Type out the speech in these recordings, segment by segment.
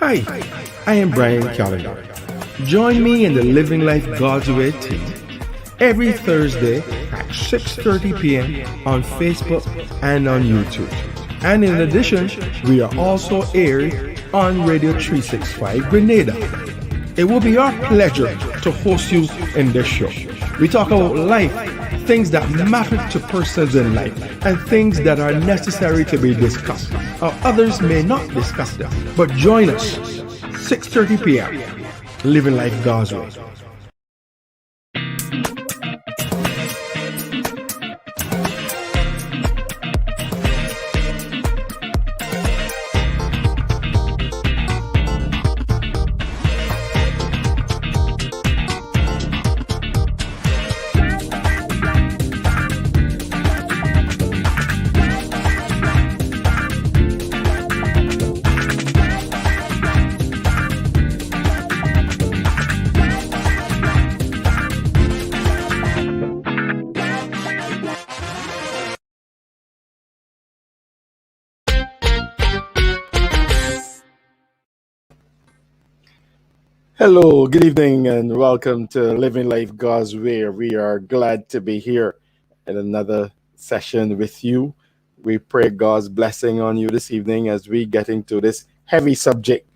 Hi, I am Brian Calendar. Join me in the Living Life God's Way team every Thursday at 6:30 p.m. on Facebook and on YouTube. And in addition, we are also aired on Radio 365 Grenada. It will be our pleasure to host you in this show. We talk about life, things that matter to persons in life, and things that are necessary to be discussed. Others may not discuss them, but join us 6:30 p.m. Living Life God's Way. Hello, good evening, and welcome to Living Life God's Way. We are glad to be here in another session with you. We pray God's blessing on you this evening as we get into this heavy subject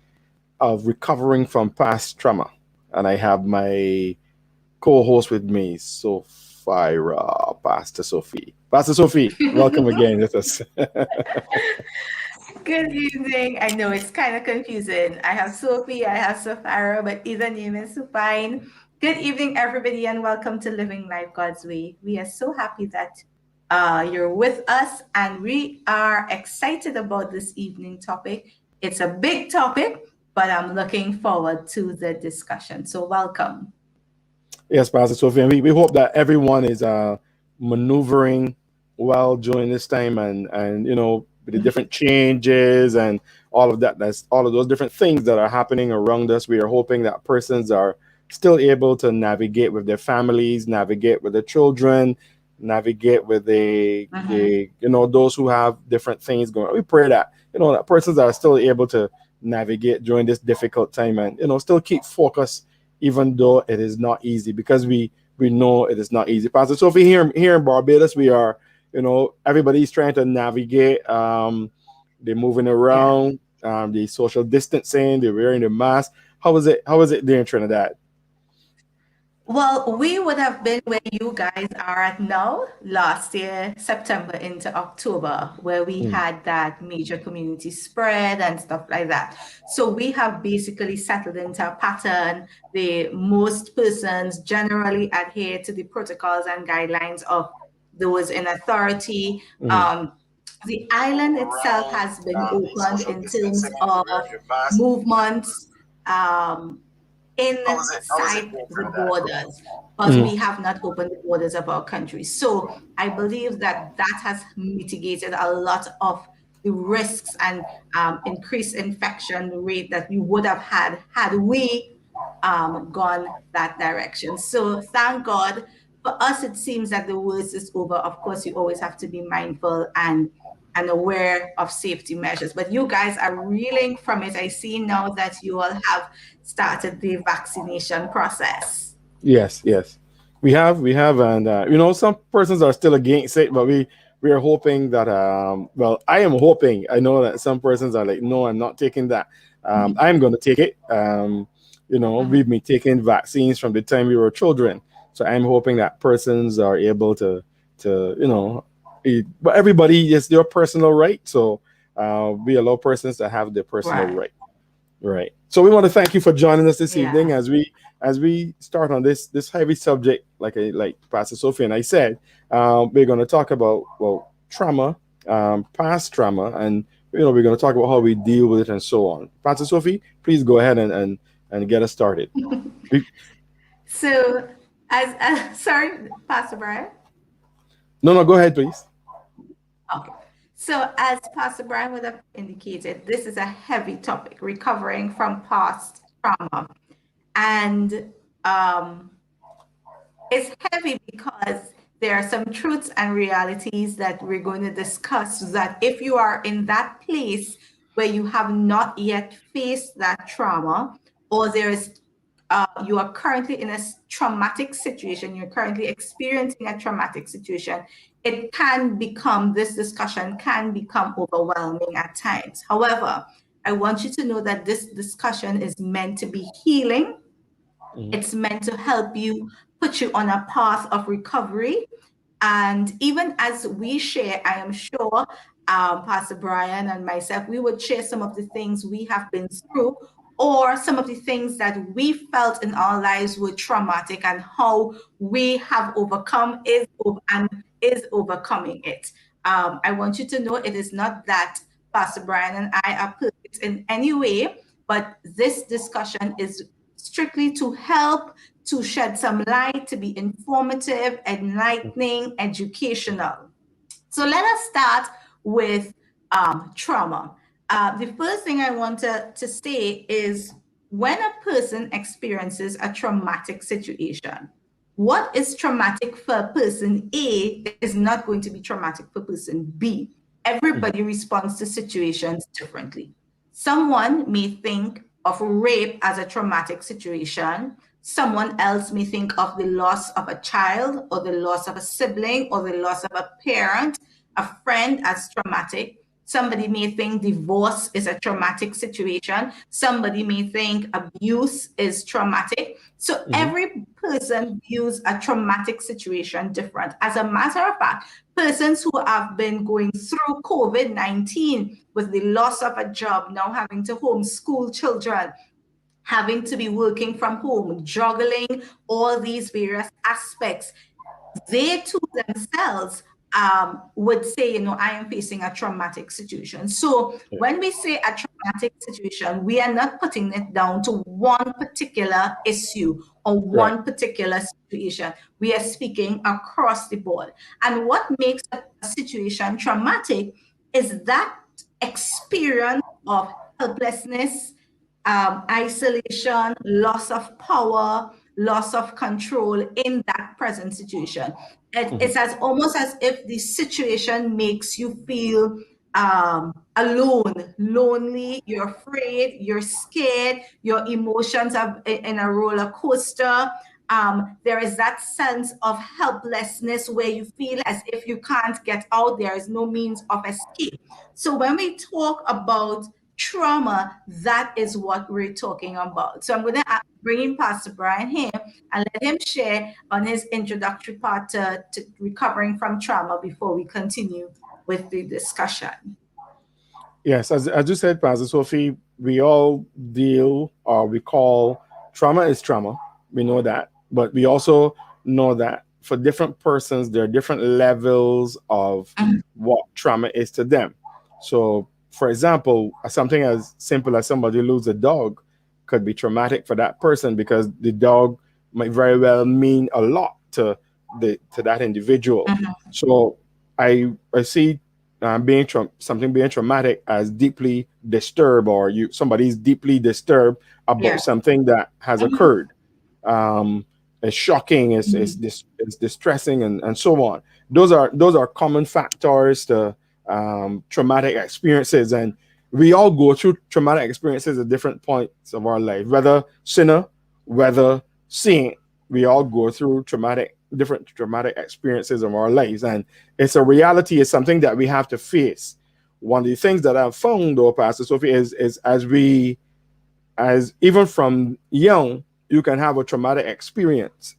of recovering from past trauma. And I have my co-host with me, Sophia, Pastor Sophie. Pastor Sophie, welcome again with us. Good evening. I know it's kind of confusing. I have Sophie, I have Sophia, but either name is fine. Good evening, everybody, and welcome to Living Life God's Way. We are so happy that you're with us, and we are excited about this evening topic. It's a big topic, but I'm looking forward to the discussion. So welcome. Yes, Pastor Sophie, and we hope that everyone is maneuvering well during this time, and with the different changes and all of that. That's all of those different things that are happening around us. We are hoping that persons are still able to navigate with their families, navigate with their children, navigate with those who have different things going on. We pray that, that persons are still able to navigate during this difficult time and, still keep focus, even though it is not easy, because we know it is not easy. Pastor Sophie, here in Barbados, we are, everybody's trying to navigate. They're moving around, the social distancing, they're wearing the mask. How is it there in Trinidad? Well, we would have been where you guys are at now last year, September into October, where we had that major community spread and stuff like that. So we have basically settled into a pattern. Most persons generally adhere to the protocols and guidelines of those in authority. The island itself has been opened in terms of movements inside the borders, but we have not opened the borders of our country. So I believe that has mitigated a lot of the risks and increased infection rate that we would have had we gone that direction. So thank God. For us, it seems that the worst is over. Of course, you always have to be mindful and aware of safety measures. But you guys are reeling from it. I see now that you all have started the vaccination process. Yes, we have, and some persons are still against it, but we are hoping that. I am hoping. I know that some persons are like, no, I'm not taking that. I'm going to take it. We've been taking vaccines from the time we were children. So I'm hoping that persons are able to but everybody is their personal right. So we allow persons to have their personal right. So we want to thank you for joining us this evening as we start on this heavy subject. Like Pastor Sophie and I said, we're going to talk about trauma, past trauma, and we're going to talk about how we deal with it and so on. Pastor Sophie, please go ahead and get us started. We, So, sorry, Pastor Brian. no, no, go ahead, please. Okay. So, as Pastor Brian would have indicated, this is a heavy topic, recovering from past trauma. And um, it's heavy because there are some truths and realities that we're going to discuss. That if you are in that place where you have not yet faced that trauma, or you are currently in a traumatic situation, you're currently experiencing a traumatic situation, this discussion can become overwhelming at times. However, I want you to know that this discussion is meant to be healing. Mhm. It's meant to help you, put you on a path of recovery. And even as we share, I am sure Pastor Brian and myself, we would share some of the things we have been through, or some of the things that we felt in our lives were traumatic, and how we have is overcoming it. I want you to know it is not that Pastor Brian and I are perfect in any way, but this discussion is strictly to help, to shed some light, to be informative, enlightening, educational. So let us start with trauma. The first thing I want to say is, when a person experiences a traumatic situation, what is traumatic for person A is not going to be traumatic for person B. Everybody responds to situations differently. Someone may think of rape as a traumatic situation. Someone else may think of the loss of a child, or the loss of a sibling, or the loss of a parent, a friend, as traumatic. Somebody may think divorce is a traumatic situation. Somebody may think abuse is traumatic. So Mhm. every person views a traumatic situation different. As a matter of fact, persons who have been going through COVID-19 with the loss of a job, now having to homeschool children, having to be working from home, juggling all these various aspects, they to themselves would say, I am facing a traumatic situation. So Yeah. when we say a traumatic situation, we are not putting it down to one particular issue or Right. one particular situation. We are speaking across the board. And what makes a situation traumatic is that experience of helplessness, isolation, loss of power, loss of control in that present situation. Mhm. It's as almost as if the situation makes you feel alone, lonely, you're afraid, you're scared, your emotions are in a roller coaster. There is that sense of helplessness where you feel as if you can't get out, there is no means of escape. So when we talk about trauma, that is what we're talking about. So I'm going to bring in Pastor Brian here and let him share on his introductory part to recovering from trauma before we continue with the discussion. Yes, as you said, Pastor Sophie, we all deal or we call trauma is trauma. We know that. But we also know that for different persons, there are different levels of Mhm, what trauma is to them. So, for example, something as simple as somebody lose a dog could be traumatic for that person because the dog might very well mean a lot to that individual. mhm, So I see something being traumatic as deeply disturbed, or somebody's deeply disturbed yeah. about something that has Mhm, occurred. um it's shocking, mhm, it's distressing, and so on. Those are common factors to traumatic experiences, and we all go through traumatic experiences at different points of our life, whether sinner, whether saint. We all go through different traumatic experiences of our lives, and it's a reality. It's something that we have to face. One of the things that I've found, though, Pastor Sophie, is as even from young, you can have a traumatic experience.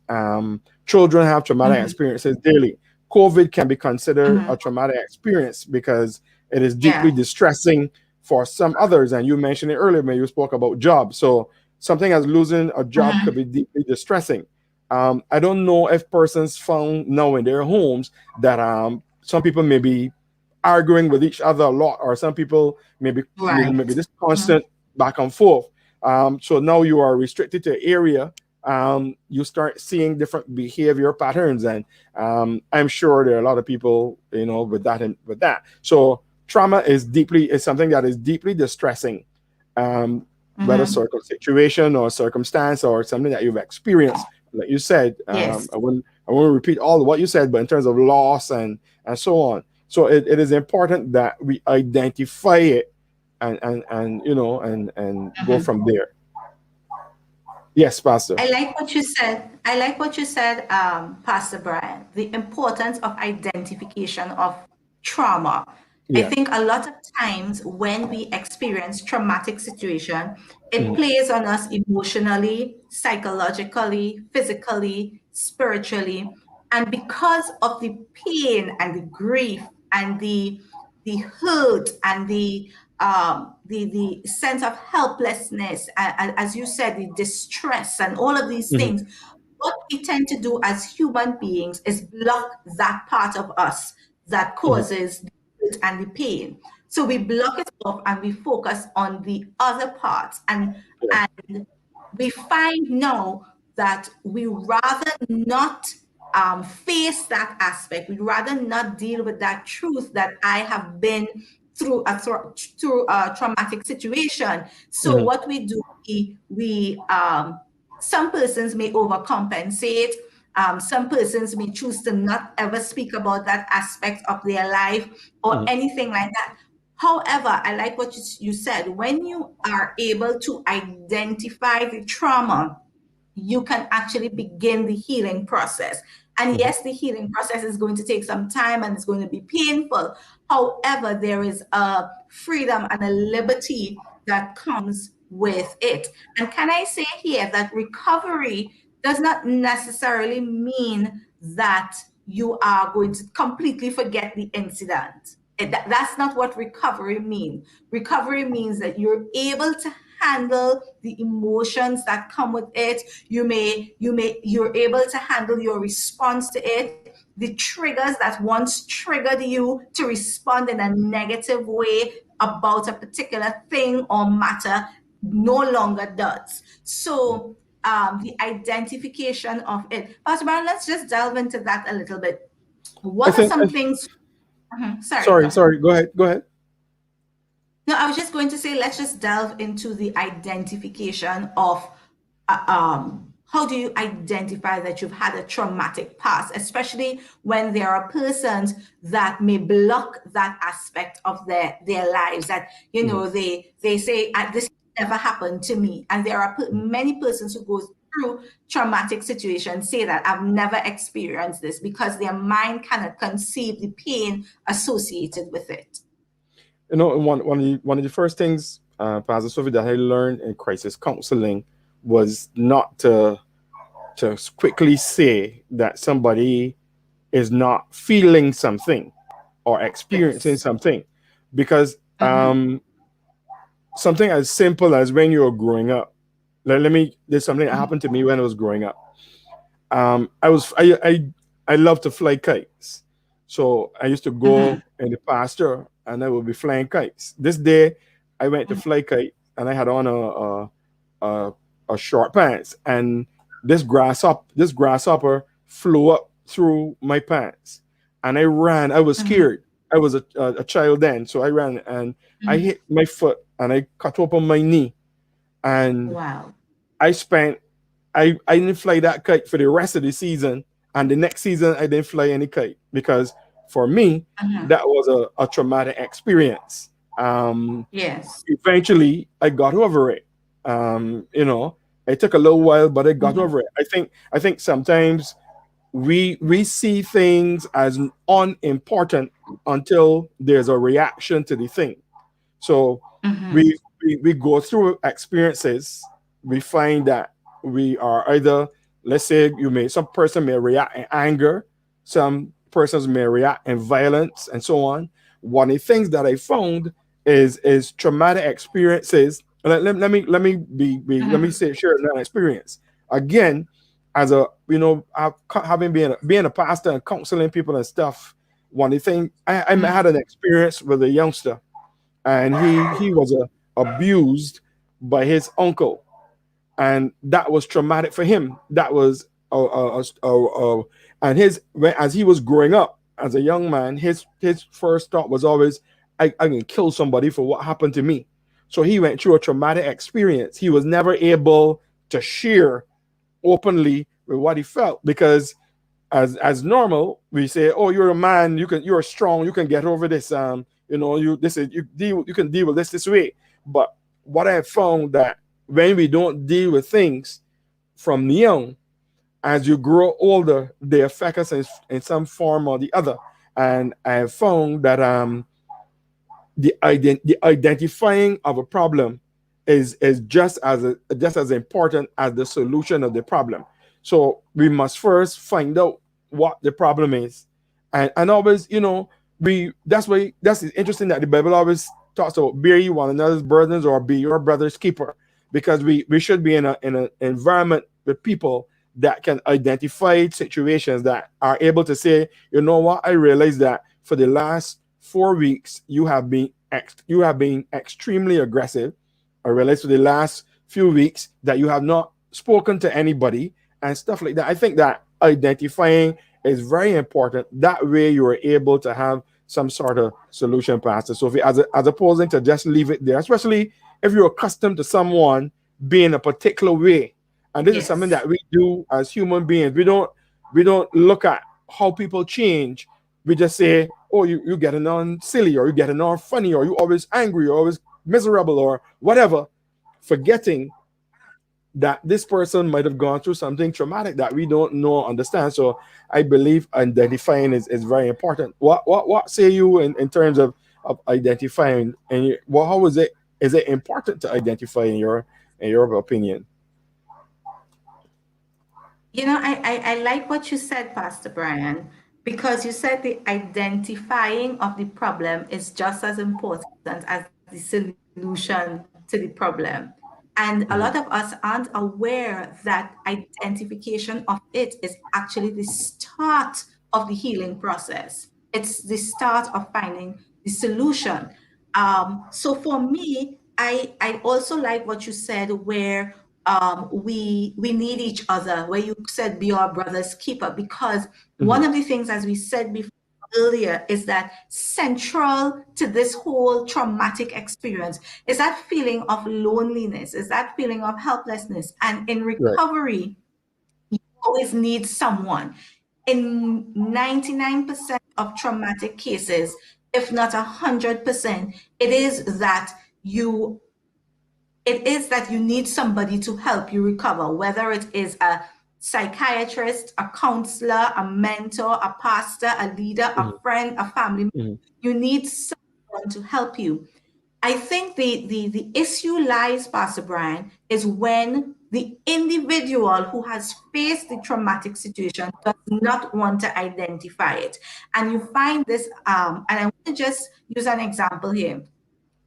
Children have traumatic mhm, experiences daily. COVID can be considered mhm. a traumatic experience because it is deeply Yeah. distressing for some others. And you mentioned it earlier when you spoke about jobs. So something as losing a job could Mhm, be deeply distressing. I don't know if persons found now in their homes that some people may be arguing with each other a lot, or some people maybe Right. this constant back and forth. So now you are restricted to an area. You start seeing different behavior patterns, and I'm sure there are a lot of people, with that and with that. So trauma is something that is deeply distressing, um, whether Mm-hmm. situation or circumstance or something that you've experienced. Like you said, Yes. I won't repeat all of what you said, but in terms of loss and so on. So it is important that we identify it and go Mm-hmm. from there. Yes, Pastor. I like what you said. I like what you said, Pastor Brian. The importance of identification of trauma. I Yeah. think a lot of times when we experience traumatic situation, it Mhm, plays on us emotionally, psychologically, physically, spiritually, and because of the pain and the grief and the hurt and the sense of helplessness, as you said, the distress and all of these mhm, things, what we tend to do as human beings is block that part of us that mhm. causes the hurt and the pain. So we block it off and we focus on the other parts. Yeah. And we find now that we rather not face that aspect. We'd rather not deal with that truth that I have been through a traumatic situation. So Mhm, what we do, we some persons may overcompensate. Some persons may choose to not ever speak about that aspect of their life or mhm, anything like that. However, I like what you said. When you are able to identify the trauma, you can actually begin the healing process. And mhm. yes, the healing process is going to take some time and it's going to be painful. However, there is a freedom and a liberty that comes with it. And can I say here that recovery does not necessarily mean that you are going to completely forget the incident. That's not what recovery means. Recovery means that you're able to handle the emotions that come with it. You're able to handle your response to it. The triggers that once triggered you to respond in a negative way about a particular thing or matter no longer does. So the identification of it. Pastor Brown, let's just delve into that a little bit. I What are think. some things? Sorry, go Sorry, ahead. sorry. Go ahead. Go ahead. No, I was just going to say, let's just delve into the identification of how do you identify that you've had a traumatic past, especially when there are persons that may block that aspect of their lives that, Mhm, they say, this never happened to me. And there are many persons who go through traumatic situations say that I've never experienced this because their mind cannot conceive the pain associated with it. one of the first things, Pastor Sophie, that I learned in crisis counseling was not to quickly say that somebody is not feeling something or experiencing Yes. something, because Mm-hmm. something as simple as when you're growing up. There's something that happened to me when I was growing up. I love to fly kites, so I used to Mm-hmm. go in the pasture and I would be flying kites. This day, I went to fly kite and I had on a, a short pants, and this grasshopper flew up through my pants, and I ran. I was Mm-hmm. scared. I was a child then, so I ran and I Mm-hmm. hit my foot and I cut open my knee, and Wow. I spent I didn't fly that kite for the rest of the season, and the next season I didn't fly any kite because for me Mm-hmm. that was a traumatic experience. Yes. Eventually I got over it. It took a little while, but I got Mm-hmm. over it. I think sometimes we see things as unimportant until there's a reaction to the thing. So Mm-hmm. we go through experiences. We find that we are either, let's say, some person may react in anger, some persons may react in violence, and so on. One of the things that I found is traumatic experiences. Let me Mm-hmm. say share that experience again. As a, having being a pastor and counseling people and stuff, one of the things I Mm. had an experience with a youngster, and he was abused by his uncle, and that was traumatic for him. That was and as he was growing up as a young man, his first thought was always, I can kill somebody for what happened to me. So he went through a traumatic experience. He was never able to share openly with what he felt, because as normal we say, oh, you're a man, you're strong, you can get over this, you can deal with this way. But what I have found that when we don't deal with things from young, as you grow older, they affect us in some form or the other. And I have found that the identifying of a problem is just as important as the solution of the problem. So we must first find out what the problem is, and always, we that's interesting that the Bible always talks about bear ye one another's burdens or be your brother's keeper, because we should be in an environment with people that can identify situations, that are able to say, you know what, I realize that for the last 4 weeks you have been extremely aggressive. I realized for the last few weeks that you have not spoken to anybody and stuff like that. I think that identifying is very important. That way you are able to have some sort of solution, Pastor Sophie, as opposing to just leave it there, especially if you're accustomed to someone being a particular way. And this is something Yes. that we do as human beings. We don't look at how people change. We just say, oh, you getting on silly, or you getting on funny, or you always angry, or always miserable, or whatever, forgetting that this person might have gone through something traumatic that we don't know or understand. So I believe identifying is very important. What say you in terms of identifying, and how is it important to identify in your opinion? I like what you said, Pastor Brian, because you said the identifying of the problem is just as important as the solution to the problem. And a lot of Mhm. us aren't aware that identification of it is actually the start of the healing process. It's the start of finding the solution. So for me, I also like what you said, where we need each other, where you said be our brother's keeper, because one Mhm. of the things, as we said before earlier, is that central to this whole traumatic experience is that feeling of loneliness, is that feeling of helplessness. And in Right. recovery, you always need someone. In 99% of traumatic cases, if not 100%, it is that you it is that you need somebody to help you recover, whether it is a psychiatrist, a counselor, a mentor, a pastor, a leader, a Mhm. friend, a family member. Mhm. You need someone to help you. I think the issue lies, Pastor Brian, is when the individual who has faced the traumatic situation does not want to identify it. And you find this, and I want to just use an example here.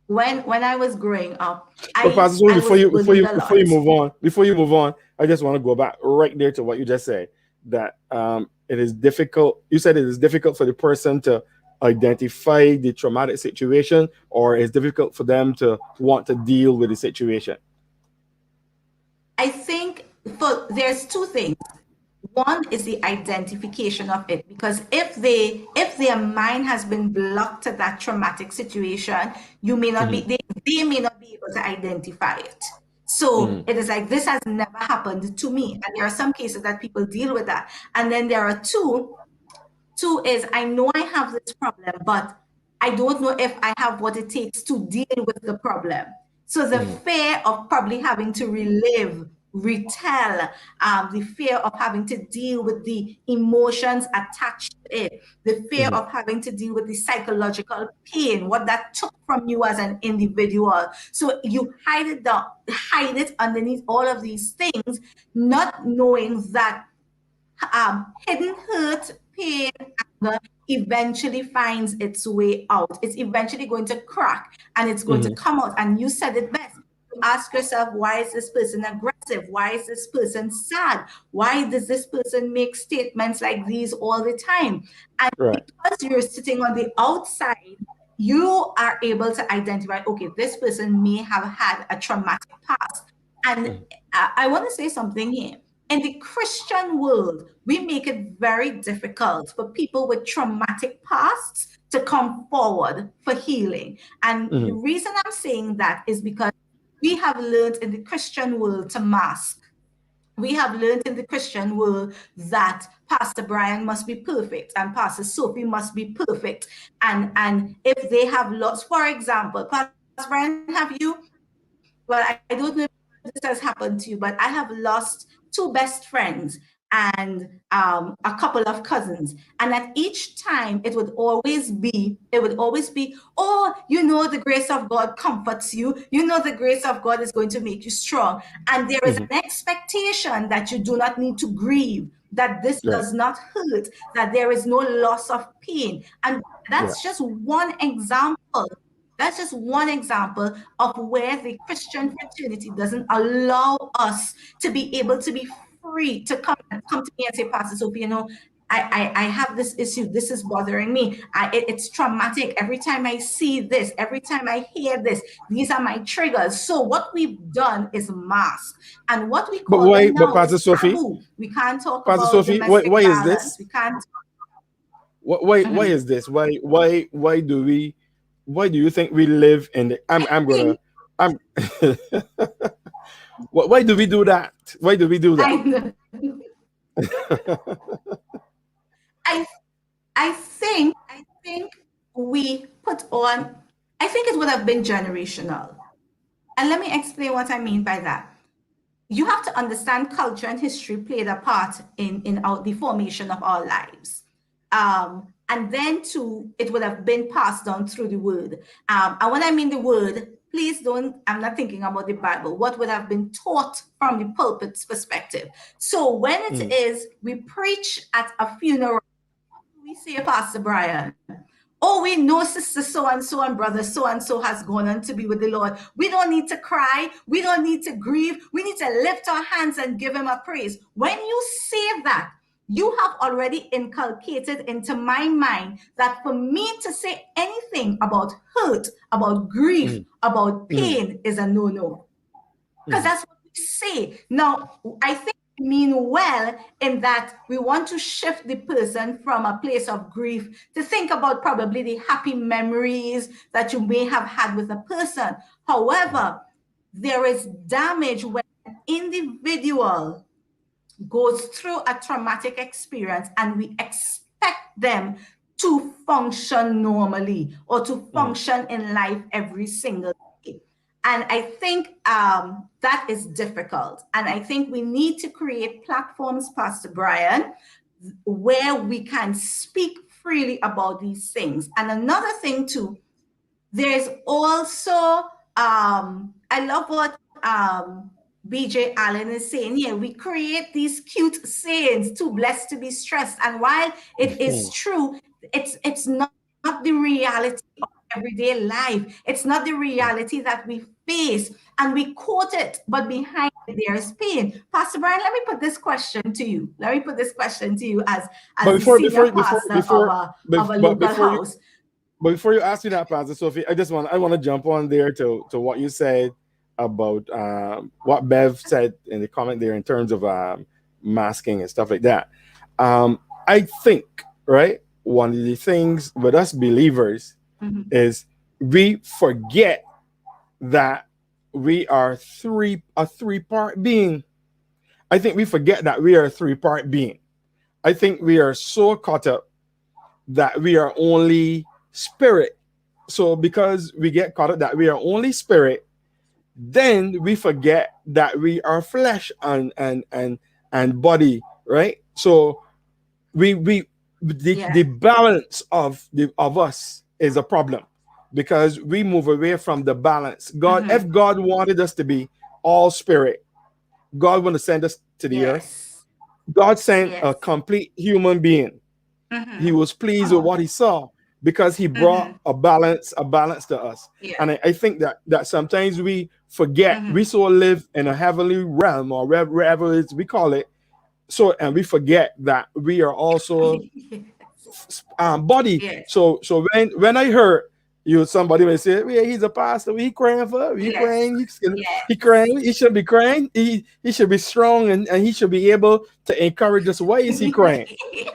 When I was growing up, But I Pastor Joey, I was bullied a lot. before you move on, I just want to go back right there to what you just said. That it is difficult. You said it is difficult for the person to identify the traumatic situation, or it's difficult for them to want to deal with the situation. I think there's two things. One is the identification of it, because if their mind has been blocked to that traumatic situation, you may not be Mhm. they may not be able to identify it. So Mhm. it is like, this has never happened to me. And there are some cases that people deal with that. And then there are two is, I know I have this problem, but I don't know if I have what it takes to deal with the problem. So the Mhm. fear of probably having to relive, retell, the fear of having to deal with the emotions attached to it, the fear Mhm. of having to deal with the psychological pain, what that took from you as an individual. So you hide it underneath all of these things, not knowing that hidden hurt, pain, anger eventually finds its way out. It's eventually going to crack and it's going to Mhm. come out. And you said it best. You ask yourself, why is this person aggressive? depressive? Why is this person sad? Why does this person make statements like these all the time? And Right. because you're sitting on the outside, you are able to identify, okay, this person may have had a traumatic past. And Mm-hmm. I want to say something here. In the Christian world, we make it very difficult for people with traumatic pasts to come forward for healing. And the Mm-hmm. reason I'm saying that is because we have learned in the Christian world to mask. We have learned in the Christian world that Pastor Brian must be perfect and Pastor Sophie must be perfect. And if they have lost, for example, Pastor Brian, have you, well, I don't know if this has happened to you, but I have lost two best friends and a couple of cousins. And at each time it would always be, oh, you know, the grace of God comforts you. You know, the grace of God is going to make you strong. And there is Mm-hmm. an expectation that you do not need to grieve, that this Right. does not hurt, that there is no loss of pain. And Right. that's just one example. That's just one example of where the Christian fraternity doesn't allow us to be able to be free to come to me and say, Pastor Sophie, you know, I have this issue. This is bothering me. It's traumatic. Every time I see this, every time I hear this, these are my triggers. So what we've done is mask. And what we But call why? them But now Pastor is Sophie, taboo. We can't talk Pastor about Sophie, why domestic is violence. this? We can't. Why is Mhm. this? Why do we? Why do you think we live in the? I I'm gonna. think I'm. Why do we do that? Why do we do that? I I I think we put on. I think it would have been generational. And let me explain what I mean by that. You have to understand culture and history played a part in the formation of our lives. And then too, it would have been passed down through the word. And when I mean the word, please don't, I'm not thinking about the Bible, what would have been taught from the pulpit's perspective. So when it Mm, is, we preach at a funeral, we say, Pastor Brian, oh, we know sister so and brother so and so has gone on to be with the Lord. We don't need to cry. We don't need to grieve. We need to lift our hands and give him a praise. When you say that, you have already inculcated into my mind that for me to say anything about hurt, about grief, mm, about mm, pain is a no-no, because mm, that's what we say. Now, I think we mean well in that we want to shift the person from a place of grief to think about probably the happy memories that you may have had with a person. However, there is damage when an individual goes through a traumatic experience and we expect them to function normally or to mm, function in life every single day. And I think that is difficult. And I think we need to create platforms, Pastor Brian, where we can speak freely about these things. And another thing, too, there's also, I love what BJ Allen is saying here. We create these cute sayings, too blessed to be stressed. And while it is mm. true, it's not the reality of everyday life. It's not the reality that we face. And we quote it, but behind it, there is pain. Pastor Brian, let me put this question to you. Let me put this question to you But as the senior pastor of a but local house. before you ask me that, Pastor Sophie, I want to jump on there to what you said about what Bev said in the comment there in terms of masking and stuff like that. I think, right, one of the things with us believers Mhm. is we forget that we are a three-part being. I think we forget that we are a three-part being. I think we are so caught up that we are only spirit. So because we get caught up that we are only spirit, then we forget that we are flesh and body, right? So we the Yeah. balance of us is a problem because we move away from the balance. God, Mm-hmm. if God wanted us to be all spirit, God want to send us to the earth. Yes. God sent a Yes. complete human being. He Mm-hmm. was pleased Come with on. what he saw. because he brought Mm-hmm. a balance to us. Yeah. And I think that sometimes we forget, we Mm-hmm. so live in a heavenly realm, or wherever it is we call it, so, and we forget that we are also body. Yes. So when I heard you, somebody may say, "Yeah, he's a pastor. He crying for? He Yes. crying? He Yes. crying? He should be crying. He should be strong, and he should be able to encourage us. Why is he crying?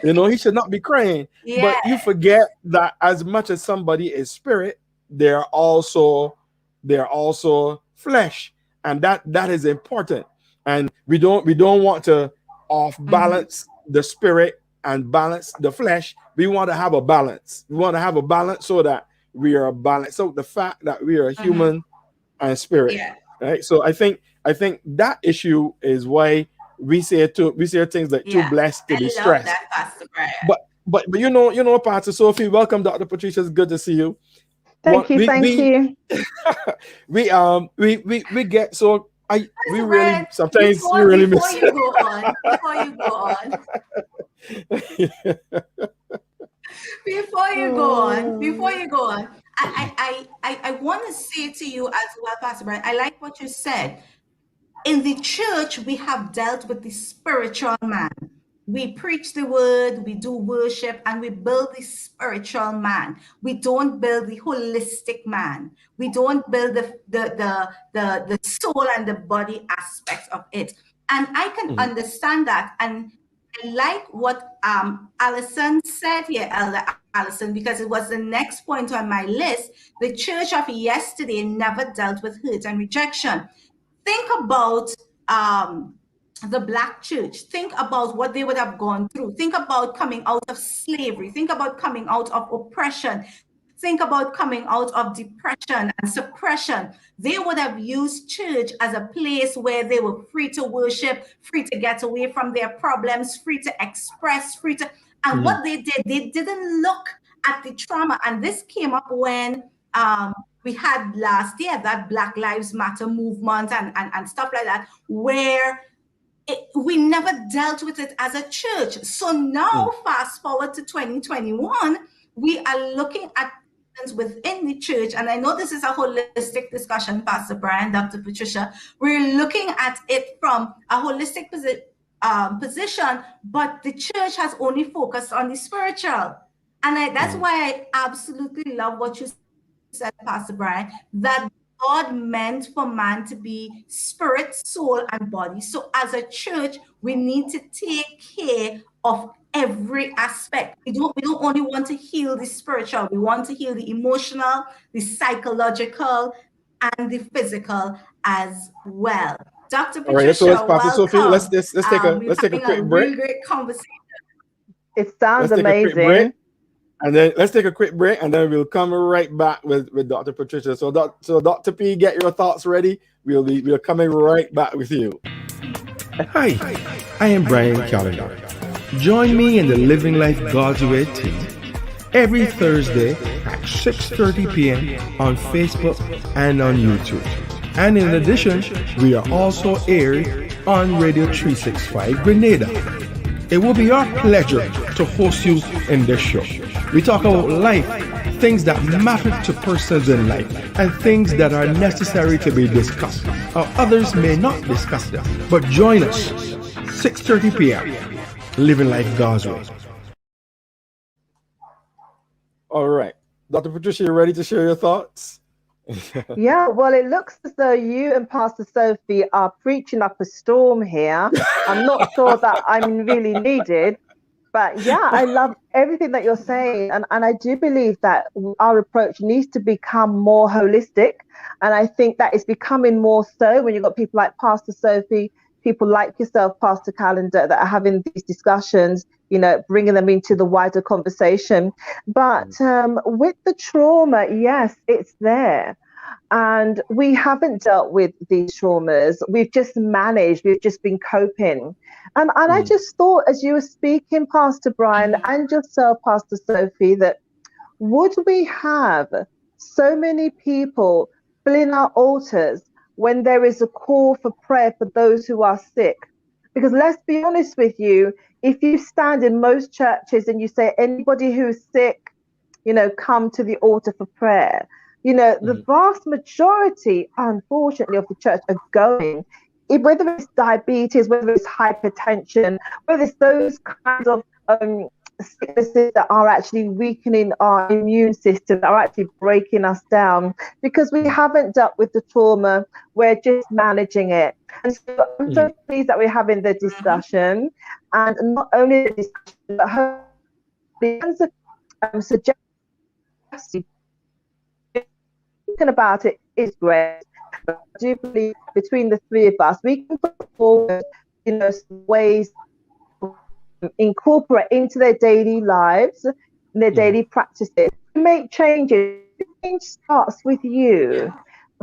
He should not be crying." Yeah. But you forget that as much as somebody is spirit, they're also flesh, and that is important. And we don't want to off Mm-hmm. balance the spirit and balance the flesh. We want to have a balance. We want to have a balance so that we are balanced. So the fact that we are Mm-hmm. human and spirit, Yeah. right? So I think that issue is why we say things like too Yeah. blessed to be I love stressed. that, Pastor Brian. But Pastor Sophie, welcome, Dr. Patricia. It's good to see you. Thank What you, thank you. we get so I we Pastor really Brian, sometimes we really miss. before Oh, you go on, I want to say to you as well, Pastor Brian, I like what you said. In the church, we have dealt with the spiritual man. We preach the word, we do worship, and we build the spiritual man. We don't build the holistic man. We don't build the soul and the body aspects of it. And I can Mhm, understand that. And I like what Allison said here, Elder Allison, because it was the next point on my list. The church of yesterday never dealt with hurt and rejection. Think about the Black church. Think about what they would have gone through. Think about coming out of slavery. Think about coming out of oppression. Think about coming out of depression and suppression. They would have used church as a place where they were free to worship, free to get away from their problems, free to express, free to. And mhm, what they didn't look at the trauma. And this came up when we had last year that Black Lives Matter movement and stuff like that, where we never dealt with it as a church. So now, mhm, fast forward to 2021, we are looking at things within the church. And I know this is a holistic discussion, Pastor Brian, Dr. Patricia. We're looking at it from a holistic position, but the church has only focused on the spiritual. And that's mhm. why I absolutely love what you said, Pastor Brian, that God meant for man to be spirit, soul, and body. So as a church, we need to take care of every aspect. We don't only want to heal the spiritual, we want to heal the emotional, the psychological, and the physical as well. Dr. All right, so let's Patricia, Pastor Sophie. Let's welcome. let's take a We're let's take a having a quick break. really great conversation. it sounds Let's take a quick break. amazing. And then let's take a quick break, and then we'll come right back with Dr. Patricia. So Dr. P, get your thoughts ready. We're coming right back with you. Hi, I am Brian Calendar. Join me in the Living Life God's Way team every Thursday at 6:30 p.m. on Facebook and on YouTube. And in addition, we are also aired on Radio 365 Grenada. It will be our pleasure to host you in this show. We talk about life, things that matter to persons in life, and things that are necessary to be discussed. Or others may not discuss them. But join us, 6:30 p.m. Living Life God's Way. All right. Dr. Patricia, you ready to share your thoughts? Yeah, well, it looks as though you and Pastor Sophie are preaching up a storm here. I'm not sure that I'm really needed, but yeah, I love everything that you're saying. And I do believe that our approach needs to become more holistic. And I think that is becoming more so when you've got people like Pastor Sophie, people like yourself, Pastor Calendar, that are having these discussions, bringing them into the wider conversation. But with the trauma, yes, it's there. And we haven't dealt with these traumas. We've just managed, we've just been coping. And I just thought, as you were speaking, Pastor Brian, and yourself, Pastor Sophie, that would we have so many people filling our altars when there is a call for prayer for those who are sick? Because let's be honest with you, if you stand in most churches and you say anybody who's sick, come to the altar for prayer. The vast majority, unfortunately, of the church are going, whether it's diabetes, whether it's hypertension, whether it's those kinds of sicknesses that are actually weakening our immune system, that are actually breaking us down, because we haven't dealt with the trauma, we're just managing it. And so I'm so pleased that we're having the discussion, and not only the discussion, but hopefully suggestions about it is great. But I do believe between the three of us, we can put forward, some ways to incorporate into their daily lives, their daily practices, make changes. Change starts with you.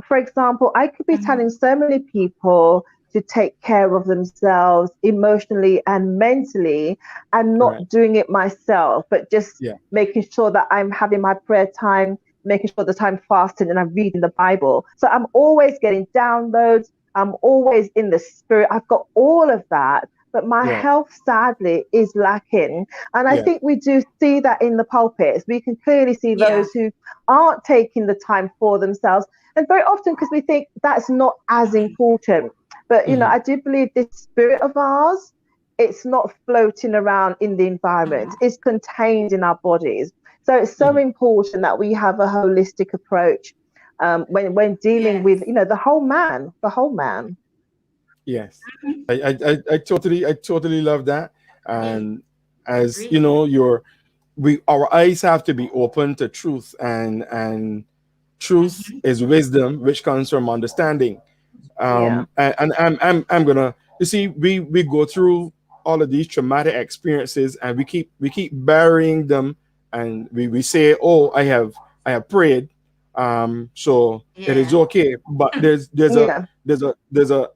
For example, I could be telling so many people to take care of themselves emotionally and mentally, and not doing it myself, but just making sure that I'm having my prayer time, making sure that I'm fasting and I'm reading the Bible. So I'm always getting downloads. I'm always in the spirit. I've got all of that, but my health sadly is lacking. And I think we do see that in the pulpits. We can clearly see those who aren't taking the time for themselves. And very often, because we think that's not as important. But, I do believe this spirit of ours, it's not floating around in the environment. It's contained in our bodies. So it's so important that we have a holistic approach when dealing with, the whole man. Yes, I totally love that. And as you know, our eyes have to be open to truth, and truth is wisdom, which comes from understanding. And I'm gonna, you see, we go through all of these traumatic experiences, and we keep burying them, and we say, oh, I have prayed, so it is okay. But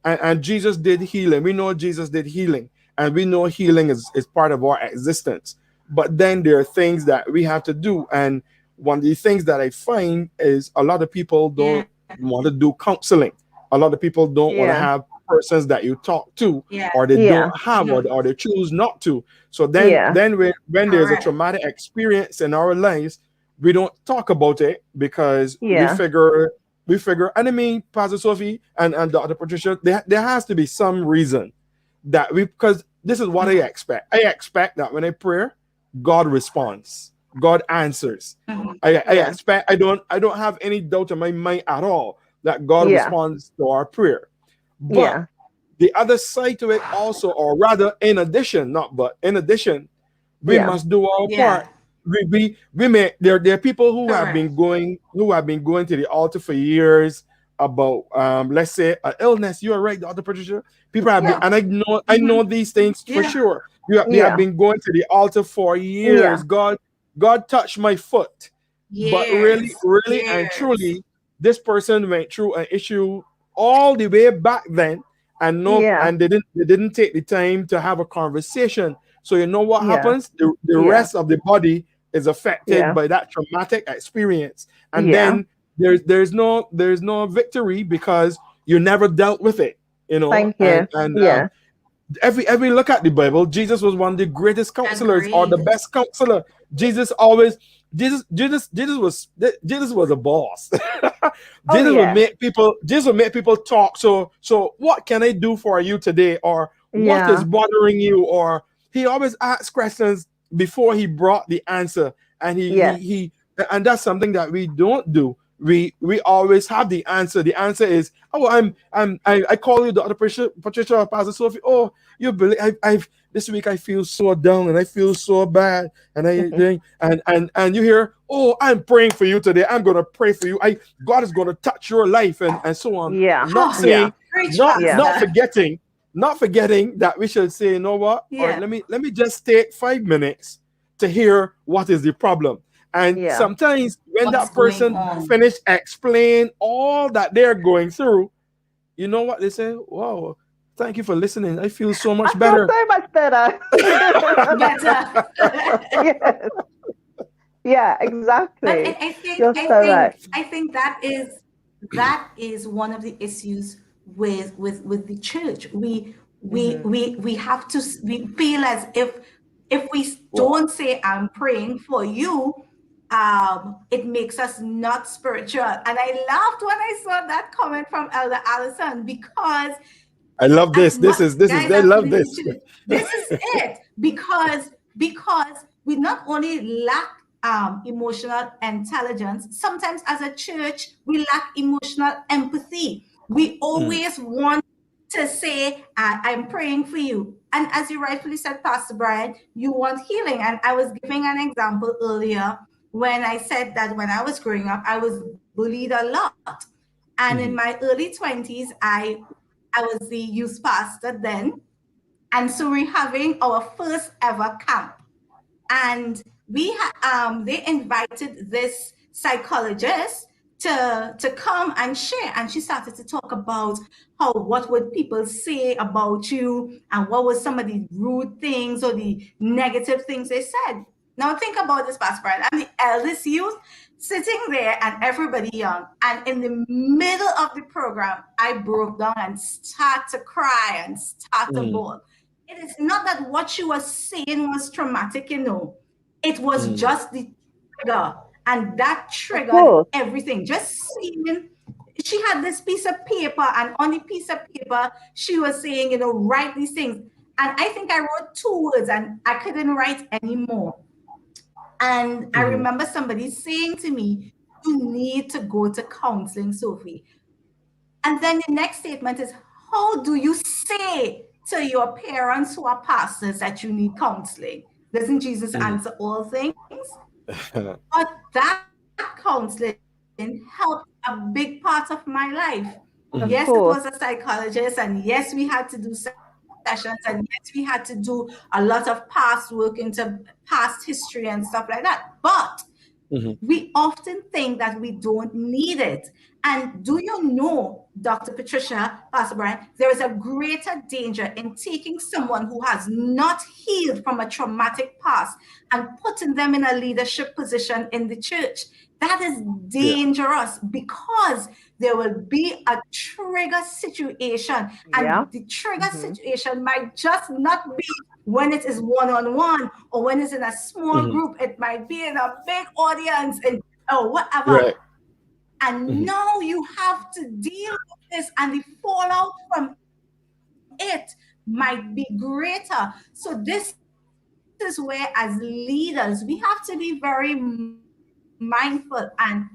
and Jesus did healing. We know Jesus did healing, and we know healing is part of our existence. But then there are things that we have to do, and one of the things that I find is a lot of people don't want to do counseling. A lot of people don't want to have persons that you talk to, or they don't have, or they choose not to. So then when there's a traumatic experience in our lives, we don't talk about it, because we figure, and I mean, Pastor Sophie and Dr. Patricia, there has to be some reason that because this is what I expect. I expect that when I pray, God responds, God answers. I expect, I don't have any doubt in my mind at all that God responds to our prayer. But the other side to it also, or rather, in addition, we must do our part. We may there are people who have been going to the altar for years about let's say an illness. You are right, Dr. Patricia. People have been, and I know these things for sure. They have been going to the altar for years. God touched my foot. But really and truly, this person went through an issue all the way back then, and they didn't take the time to have a conversation. So you know what happens? The rest of the body is affected by that traumatic experience, and then there's no victory, because you never dealt with it. Thank you. Every look at the Bible, Jesus was one of the greatest counselors, or the best counselor. Jesus was a boss. Jesus would make people talk. So what can I do for you today? Or what is bothering you? Or he always asked questions before he brought the answer. And he and that's something that we don't do. We always have the answer. The answer is, oh, I call you Dr. Patricia or Pastor Sophie. Oh, you believe I've this week I feel so down and I feel so bad, and and you hear, oh, I'm praying for you today. I'm gonna pray for you. God is gonna touch your life, and so on. Not saying, not forgetting that we should say, you know what? Or let me just take 5 minutes to hear what is the problem. And sometimes when that person finish explain all that they're going through, you know what they say? Wow, thank you for listening. I feel so much better. So much better. Yes. Yeah, exactly. But I think that is one of the issues with the church. We have to, we feel as if we don't say I'm praying for you, it makes us not spiritual. And I laughed when I saw that comment from Elder Allison, because I love as this. This much is this is guys I are love feeling the this. church, this is it. Because we not only lack emotional intelligence, sometimes as a church we lack emotional empathy. We Mm, always want to say, I'm praying for you. And as you rightfully said, Pastor Brian, you want healing. And I was giving an example earlier when I said that when I was growing up, I was bullied a lot. And in mhm, my early 20s, I was the youth pastor then. And so we're having our first ever camp. And they invited this psychologist to come and share. And she started to talk about how, what would people say about you, and what was some of the rude things or the negative things they said. Now think about this, Pastor Brian. I'm the eldest youth sitting there and everybody young. And in the middle of the program, I broke down and start to cry and start to mm, bawl. It is not that what she was saying was traumatic, it was mm, just the trigger, and that Of triggered course. everything. Just seeing, she had this piece of paper, and on the piece of paper, she was saying, write these things. And I think I wrote 2 words and I couldn't write anymore. And I mhm, remember somebody saying to me, you need to go to counseling, Sophie. And then the next statement is, how do you say to your parents who are pastors that you need counseling? Doesn't Jesus mm. answer all things? But that counseling helped a big part of my life. Yes, Of Mhm, it was a course. psychologist, and yes, we had to do sessions, and yes, we had to do a lot of past work into past history and stuff like that. But mhm, we often think that we don't need it. And do you know, Dr. Patricia, Pastor Brian, there is a greater danger in taking someone who has not healed from a traumatic past and putting them in a leadership position in the church. That is yeah, dangerous, because there will be a trigger situation, Yeah. and the trigger Hmm. situation might just not be when it is one-on-one, or when it's in a small mhm, group. It might be in a big audience, and or whatever. right, And mhm, now you have to deal with this, and the fallout from it might be greater. So this is where, as leaders, we have to be very mindful and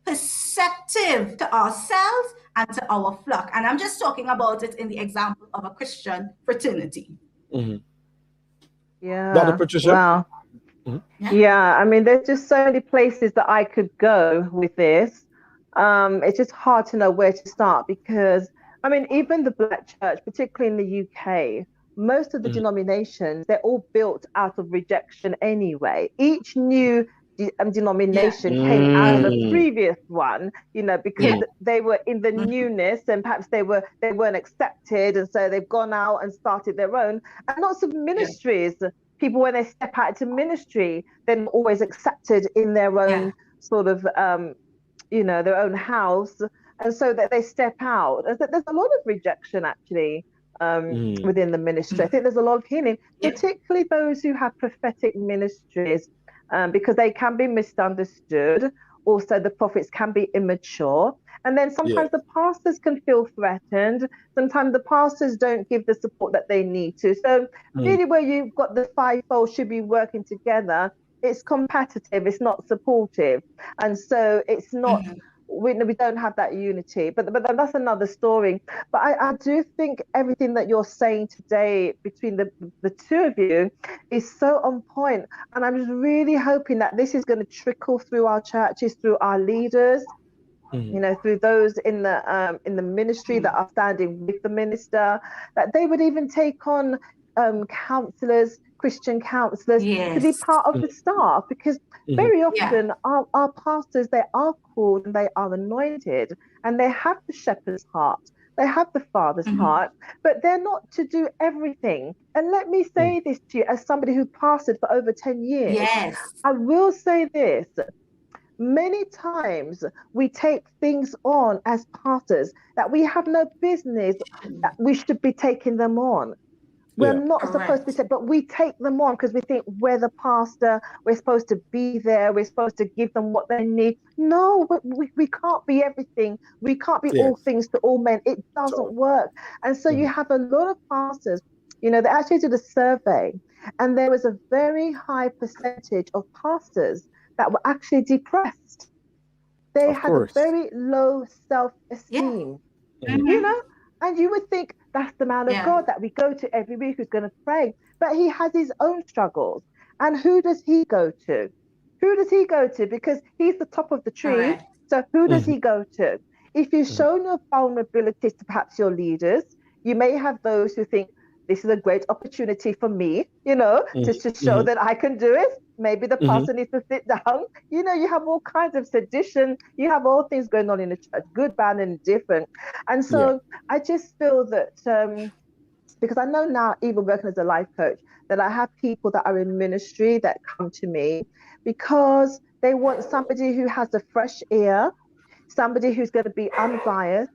perceptive to ourselves and to our flock. And I'm just talking about it in the example of a Christian fraternity. mhm. Dr. Yeah. Patricia. Wow. Mhm, Yeah. Yeah, I mean, there's just so many places that I could go with this. It's just hard to know where to start because, I mean, even the Black church, particularly in the UK, most of the mhm, denominations, they're all built out of rejection anyway. Each new Yeah. denomination came out of a mm, previous one, because mhm, they were in the Mhm. newness and perhaps they weren't accepted, and so they've gone out and started their own. And lots of Yeah. ministries, people when they step out into ministry, they're not always accepted in their own Yeah. sort of their own house, and so that they step out. There's a lot of rejection actually mm, within the ministry. I think there's a lot of healing, Yep. particularly those who have prophetic ministries, because they can be misunderstood. Also, the prophets can be immature. And then yeah, sometimes the pastors can feel threatened. Sometimes the pastors don't give the support that they need to. So, mm, really, where you've got the fivefold should be working together, it's competitive, it's not supportive. And so it's not, Mhm. we don't have that unity. But that's another story. But I do think everything that you're saying today between the two of you is so on point. And I'm just really hoping that this is going to trickle through our churches, through our leaders, mhm, through those in the ministry that are standing with the minister, that they would even take on counselors, Christian counselors, to be Yes. part of mhm, the staff, because mhm, very Yeah. often our pastors, they are called and they are anointed, and they have the shepherd's heart, they have the father's Mhm. heart, but they're not to do everything. And let me mm, say this to you, as somebody who pastored for over 10 years, Yes. I will say this: many times we take things on as pastors that we have no business, that we should be taking them on. We're Yeah. not supposed to be Correct. said, but we take them on because we think we're the pastor. We're supposed to be there. We're supposed to give them what they need. No, we can't be everything. We can't be all Yes. things to all men. It doesn't So. work. And so you Mhm. have a lot of pastors, they actually did a survey, and there was a very high percentage of pastors that were actually depressed. They Of had a course. very low self Yeah. esteem, Mhm. you Mm-hmm. know, and you would think that's the man of Yeah. God that we go to every week who's going to pray, but he has his own struggles. And who does he go to? Who does he go to? Because he's the top of the tree. Correct. So who does Mhm. he go to? If you've Mhm. shown your vulnerabilities to perhaps your leaders, you may have those who think this is a great opportunity for me, Mhm. to show Mhm. that I can do it. Maybe the Mhm. pastor needs to sit down. You have all kinds of sedition. You have all things going on in the church, good, bad, and different. And Yeah. so I just feel that because I know now, even working as a life coach, that I have people that are in ministry that come to me because they want somebody who has a fresh ear, somebody who's going to be unbiased,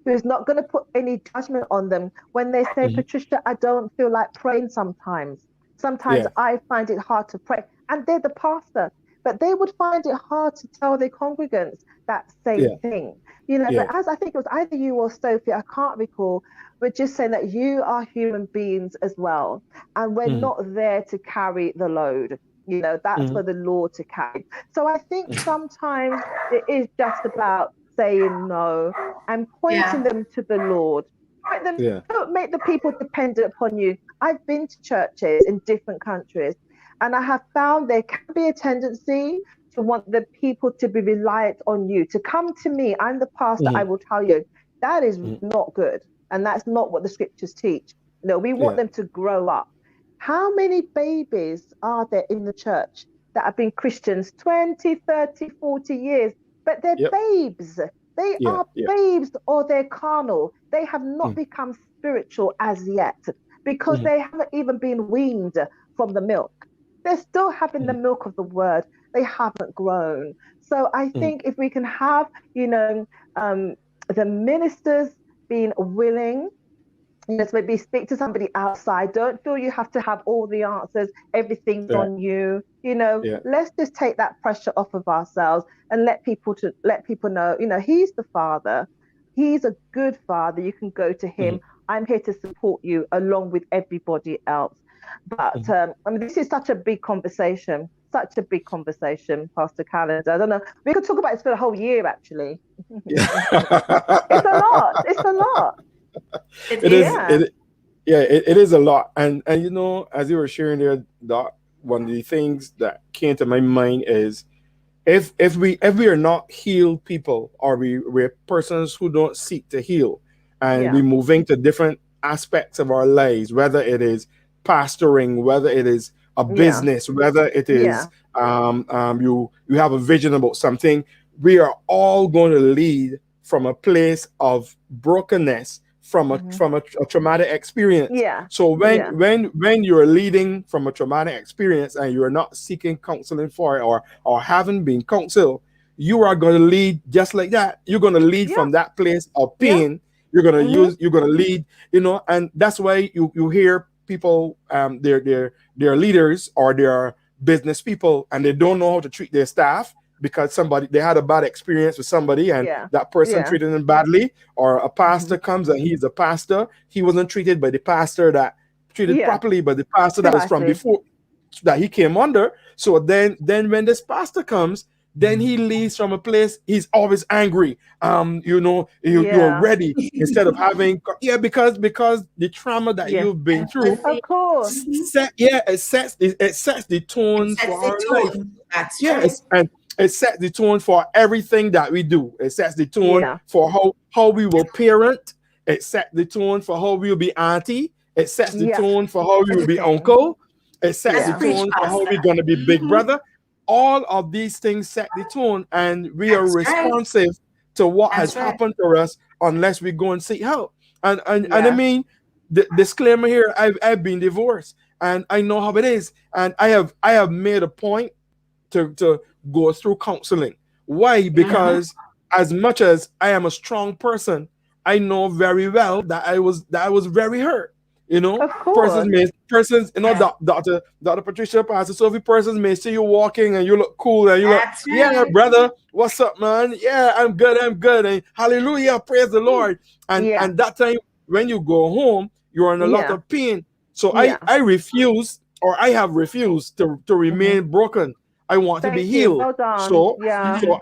who's not going to put any judgment on them when they say, Mhm. Patricia, I don't feel like praying sometimes. Sometimes Yeah. I find it hard to pray. And they're the pastor, but they would find it hard to tell their congregants that same Yeah. thing. Yeah. But as I think it was either you or Sophie, I can't recall, we're just saying that you are human beings as well. And we're Mhm. not there to carry the load. That's Mhm. for the Lord to carry. So I think Mhm. sometimes it is just about saying no and pointing Yeah. them to the Lord. Point them, Yeah. don't make the people dependent upon you. I've been to churches in different countries, and I have found there can be a tendency to want the people to be reliant on you, to come to me. I'm the pastor, I Mhm. will tell you. That is Mhm. not good. And that's not what the scriptures teach. No, we want Yeah. them to grow up. How many babies are there in the church that have been Christians 20, 30, 40 years? But they're Yep. babes. They Yeah. are Yeah. babes or they're carnal. They have not Mhm. become spiritual as yet because Mhm. they haven't even been weaned from the milk. They're still having the Mhm. milk of the word. They haven't grown. So I Mhm. think if we can have, um, the ministers being willing, so maybe speak to somebody outside. Don't feel you have to have all the answers. Everything's Right. on you. Yeah. Let's just take that pressure off of ourselves and let people know, he's the father. He's a good father. You can go to him. Mhm. I'm here to support you along with everybody else. But Mhm. I mean, this is such a big conversation, Pastor Calendar. I don't know. We could talk about this for the whole year, actually. It's a Yeah. lot. It's a lot. It It is. is. Yeah. It. Yeah. It is a lot. And as you were sharing there, Doc, one of the things that came to my mind is if we are not healed people, or we're persons who don't seek to heal, and we Yeah. moving to different aspects of our lives, whether it is pastoring, whether it is a Yeah. business, whether it is Yeah. you have a vision about something, we are all going to lead from a place of brokenness, from a Hmm. from a, a traumatic experience. Yeah. So when Yeah. when you're leading from a traumatic experience and you're not seeking counseling for it, or haven't been counseled, you are going to lead just like that. You're going to lead Yeah. from that place of Yeah. pain. You're going to Hmm. use. You're going to lead. And that's why you hear people, they're leaders or they're business people, and they don't know how to treat their staff because somebody they had a bad experience with somebody, and Yeah. that person Yeah. treated them badly. Or a Hmm. pastor comes and he's a pastor. He wasn't treated by the pastor that treated Yeah. properly by the pastor that was from Precisely. before, that he came under. So then when this pastor comes, then he leaves from a place he's always angry. You're Yeah. ready instead of having, yeah, because the trauma that Yeah. you've been through Empathy. Of course. Mhm. it sets the It tone for sets the our life. tone. That's right. Yes, and it sets the tone for everything that we do. It sets the tone Yeah. for how we will parent. It sets the tone for how we will be auntie. It sets the Yeah. tone for how we will be Everything. uncle. It sets Let's the Yeah. preach, tone for how Pastor. we're going to be big Hmm. brother. All of these things set the tone, and we are That's right. responsive to what has That's right. happened to us unless we go and seek help. And I Yeah. mean, the disclaimer here: I've been divorced, and I know how it is, and I have made a point to go through counseling. Why? Hmm. Because as much as I am a strong person, I know very well that I was very hurt. You know, Of course. persons, you know, Yeah. Dr. Patricia, Pastor Sophie, persons may see you walking and you look cool and you look, That's yeah, right. brother, what's up, man? Yeah, I'm good, and hallelujah, praise the Lord. Yeah. And that time when you go home, you're in a lot Yeah. of pain. So Yeah. I refuse, or I have refused to Hmm. remain broken. I want to be Thank you. healed. Well done. So Yeah. so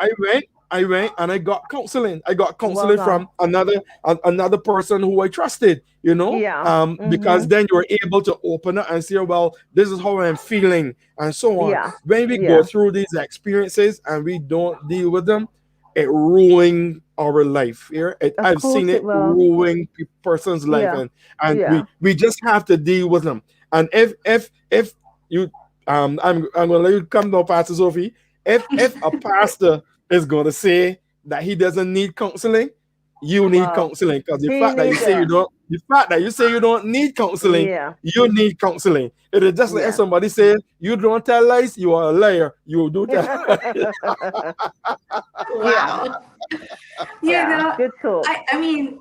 I went and I got counseling. I got Well counseling done. from another person who I trusted, you know, Yeah. because Hmm. then you're able to open up and say, well, this is how I'm feeling, and so on. Yeah. When we go Yeah. through these experiences and we don't deal with them, it ruins our life here. Of I've seen course it it will. ruin person's life, Yeah. and Yeah. we just have to deal with them. And if you I'm gonna let you come now, Pastor Sophie. If a pastor is gonna say that he doesn't need counseling, you need Well, counseling, because the he fact that you needs say it. you don't, the fact that you say you don't need counseling, Yeah. you need counseling. It is just like if Yeah. somebody say you don't tell lies, you are a liar. You do tell. Yeah. Wow. You Yeah. know, Good talk. I mean,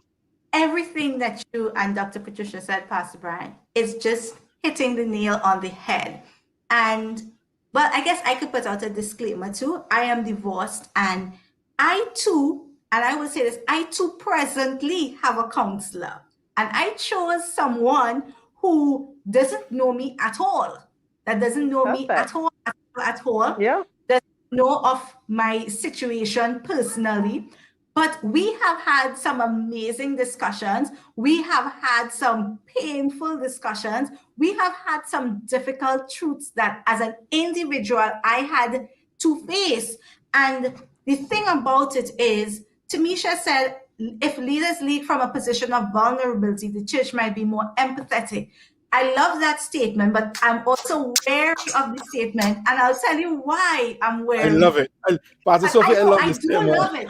everything that you and Dr. Patricia said, Pastor Brian, is just hitting the nail on the head. And, well, I guess I could put out a disclaimer too. I am divorced, and I too, and I will say this, I too presently have a counselor. And I chose someone who doesn't know me at all, that doesn't know me Perfect. at all, at all, Yeah. doesn't know of my situation personally. But we have had some amazing discussions. We have had some painful discussions. We have had some difficult truths that, as an individual, I had to face. And the thing about it is, Tamisha said, if leaders lead from a position of vulnerability, the church might be more empathetic. I love that statement, but I'm also wary of the statement, and I'll tell you why I'm I wary. love it. Pastor I Sophie, I know, love I this do statement. love it.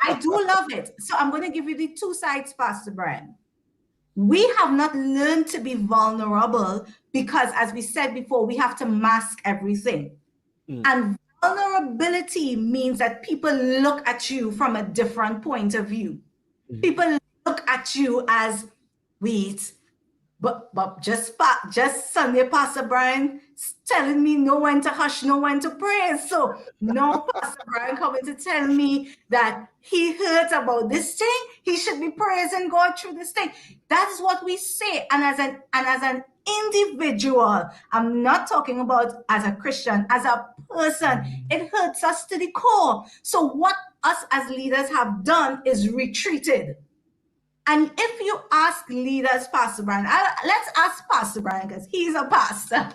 I do love it. So I'm going to give you the two sides, Pastor Brian. We have not learned to be vulnerable because, as we said before, we have to mask everything. Mm. And vulnerability means that people look at you from a different point of view. Mm. People look at you as, wait, but just Sunday, Pastor Brian telling me no one to hush, no one to praise. So no Pastor Brian coming to tell me that he heard about this thing. He should be praising God through this thing. That is what we say. And as an individual, I'm not talking about as a Christian, as a person, it hurts us to the core. So what us as leaders have done is retreated. And if you ask leaders, Pastor Brian, let's ask Pastor Brian because he's a pastor.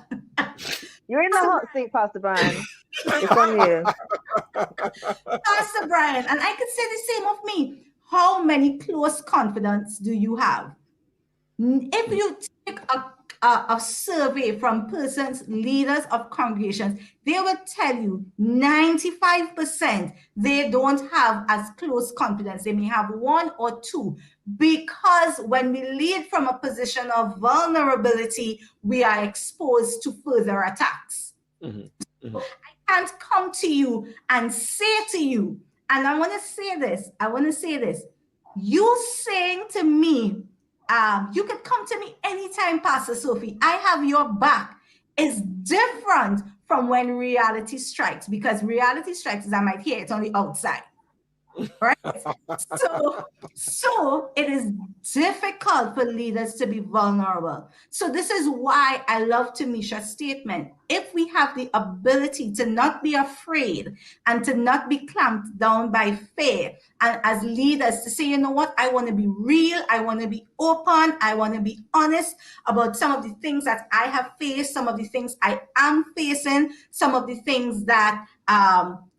You're in the Pastor hot seat, Pastor Brian. It's on you. Pastor Brian, and I could say the same of me. How many close confidants do you have? If you take a survey from persons, leaders of congregations, they will tell you 95% they don't have as close confidence. They may have one or two, because when we lead from a position of vulnerability, we are exposed to further attacks. Mhm. Mhm. I can't come to you and say to you, and I want to say this, you saying to me, you could come to me anytime, Pastor Sophie, I have your back, is different from when reality strikes, because reality strikes, as I might hear, it's only outside. Right? So it is difficult for leaders to be vulnerable. So this is why I love Tamisha's statement. If we have the ability to not be afraid and to not be clamped down by fear, and as leaders to say, you know what, I want to be real, I want to be open, I want to be honest about some of the things that I have faced, some of the things I am facing, some of the things that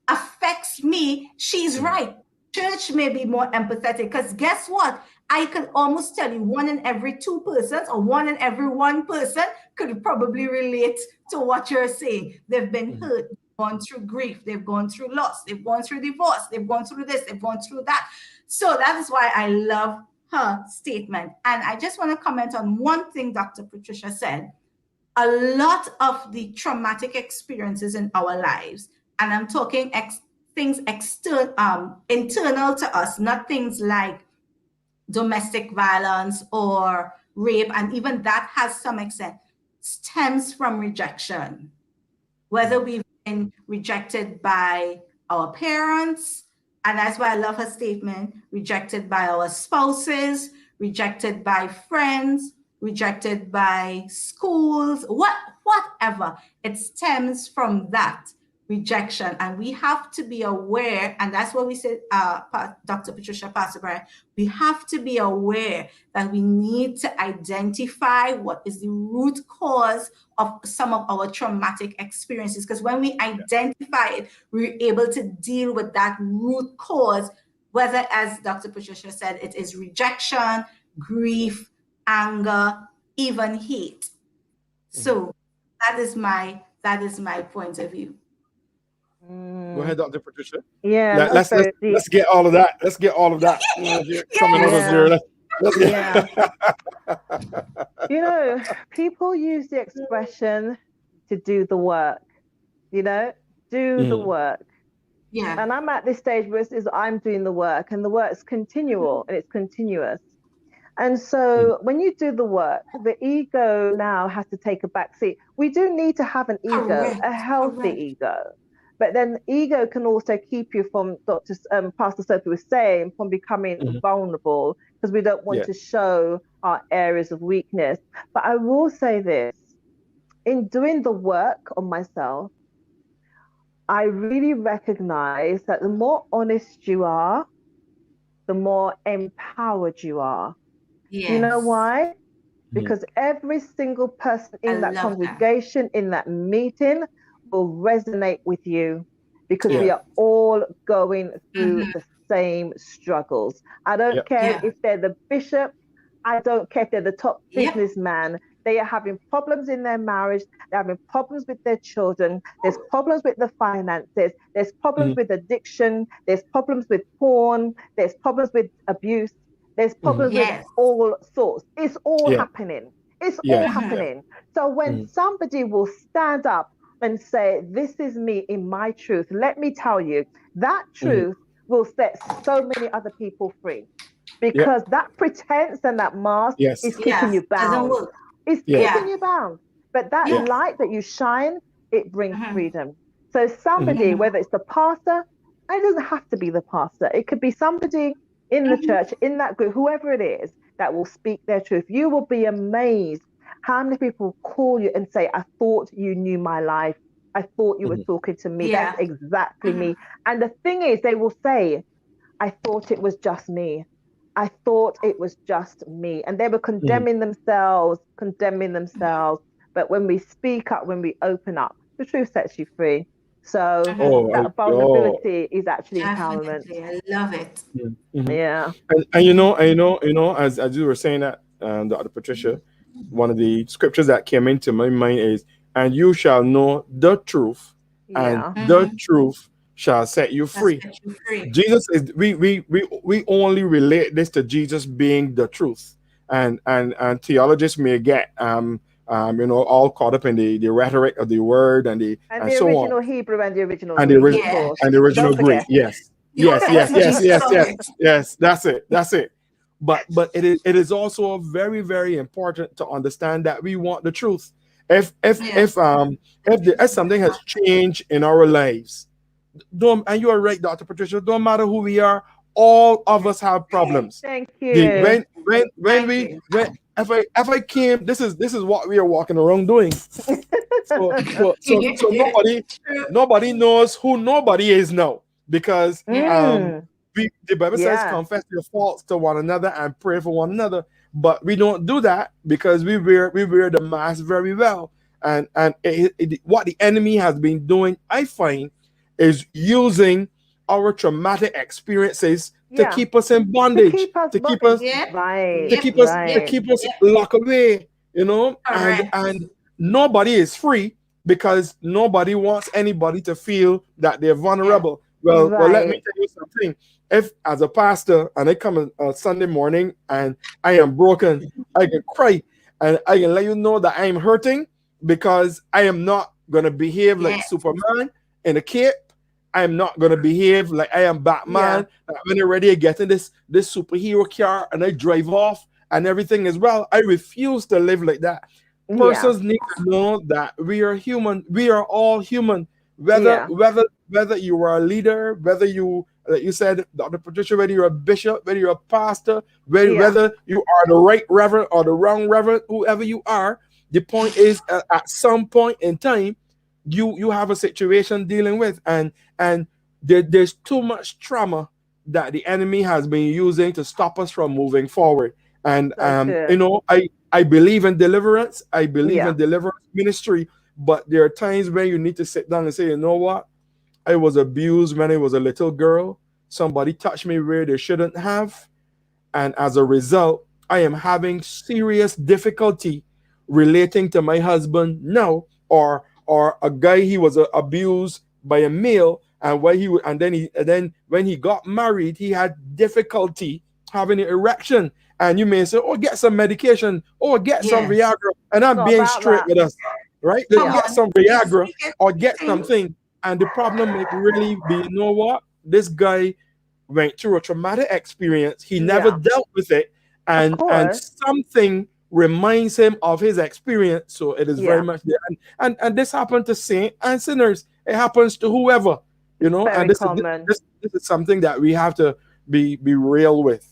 affects me, she's right. Church may be more empathetic, because guess what? I could almost tell you one in every two persons or one in every one person could probably relate to what you're saying. They've been Mhm. hurt, gone through grief, they've gone through loss, they've gone through divorce, they've gone through this, they've gone through that. So that is why I love her statement. And I just want to comment on one thing Dr. Patricia said. A lot of the traumatic experiences in our lives, and I'm talking things external, internal to us, not things like domestic violence or rape, and even that has some extent, stems from rejection. Whether we've been rejected by our parents, and that's why I love her statement, rejected by our spouses, rejected by friends, rejected by schools, whatever. It stems from that rejection. And we have to be aware, and that's what we said, Dr. Patricia, Pastor Brian, we have to be aware that we need to identify what is the root cause of some of our traumatic experiences. Because when we identify it, we're able to deal with that root cause, whether, as Dr. Patricia said, it is rejection, grief, anger, even hate. So that is my point of view. Go ahead, Dr. Patricia. Yeah, Let's get all of that. Let's get all of that coming out of here. Let's get. You know, people use the expression to do the work. You know, do the work. Yeah. And I'm at this stage where I'm doing the work, and the work's continual and it's continuous. And so when you do the work, the ego now has to take a back seat. We do need to have an ego, a healthy ego. But then ego can also keep you from, Pastor Sophie was saying, from becoming vulnerable, because we don't want to show our areas of weakness. But I will say this, in doing the work on myself, I really recognize that the more honest you are, the more empowered you are. Yes. You know why? Because every single person in that congregation, in that meeting, will resonate with you, because we are all going through the same struggles. I don't care if they're the bishop. I don't care if they're the top businessman. They are having problems in their marriage. They're having problems with their children. There's problems with the finances. There's problems with addiction. There's problems with porn. There's problems with abuse. There's problems with all sorts. It's all happening. It's all happening. So when somebody will stand up and say, this is me in my truth, let me tell you, that truth will set so many other people free. Because that pretense and that mask is keeping you bound. It's keeping you bound. But that light that you shine, it brings freedom. So somebody, whether it's the pastor, it doesn't have to be the pastor. It could be somebody in the church, in that group, whoever it is, that will speak their truth. You will be amazed how many people call you and say, I thought you knew my life. I thought you were talking to me. That's exactly me. And the thing is, they will say, I thought it was just me. I thought it was just me. And they were condemning themselves. But when we speak up, when we open up, the truth sets you free. So that vulnerability is actually empowerment. I love it. Yeah. And you know, as you were saying that, Dr. Patricia, one of the scriptures that came into my mind is, and you shall know the truth, and the truth shall set you free. Jesus is, we only relate this to Jesus being the truth, and theologists may get all caught up in the rhetoric of the word and the so original on. Hebrew and the original and Greek, and the original Greek. Yes. That's it. But it is also very, very important to understand that we want the truth. If something has changed in our lives, and you are right, Dr. Patricia, don't matter who we are, all of us have problems. Thank you. If I came, this is what we are walking around doing. So nobody knows who nobody is now, because the Bible says confess your faults to one another and pray for one another, but we don't do that because we wear the mask very well, and what the enemy has been doing, I find, is using our traumatic experiences to keep us in bondage, to keep us locked away, and nobody is free, because nobody wants anybody to feel that they're vulnerable. Well, let me tell you something. If, as a pastor, and I come on Sunday morning and I am broken, I can cry and I can let you know that I am hurting, because I am not going to behave like Superman in a cape. I am not going to behave like I am Batman. When I'm ready to get in this superhero car and I drive off and everything is well. I refuse to live like that. Yeah. Persons need to know that we are human. We are all human. Whether Yeah. whether whether you are a leader, whether you, like you said, Dr. Patricia, whether you're a bishop, whether you're a pastor, Yeah. whether you are the right reverend or the wrong reverend, whoever you are, the point is, at some point in time, you have a situation dealing with, and there's too much trauma that the enemy has been using to stop us from moving forward. And So true. I believe in deliverance. I believe Yeah. in deliverance ministry, but there are times when you need to sit down and say, you know what? I was abused when I was a little girl. Somebody touched me where they shouldn't have, and as a result, I am having serious difficulty relating to my husband now, or a guy he was abused by a male, and when and then when he got married, he had difficulty having an erection. And you may say, "Oh, get some medication, or get some Yes. Viagra," and I'm Not being about straight that. with us, right? Just Come Yeah. get on. some Yes, Viagra speak or get everything. something, and the problem may really be, you know what? This guy went through a traumatic experience. He never Yeah. dealt with it, Of and course. something reminds him of his experience. So it is very Yeah. much there. And this happened to saint and sinners. It happens to whoever, It's and very common. this is something that we have to be real with.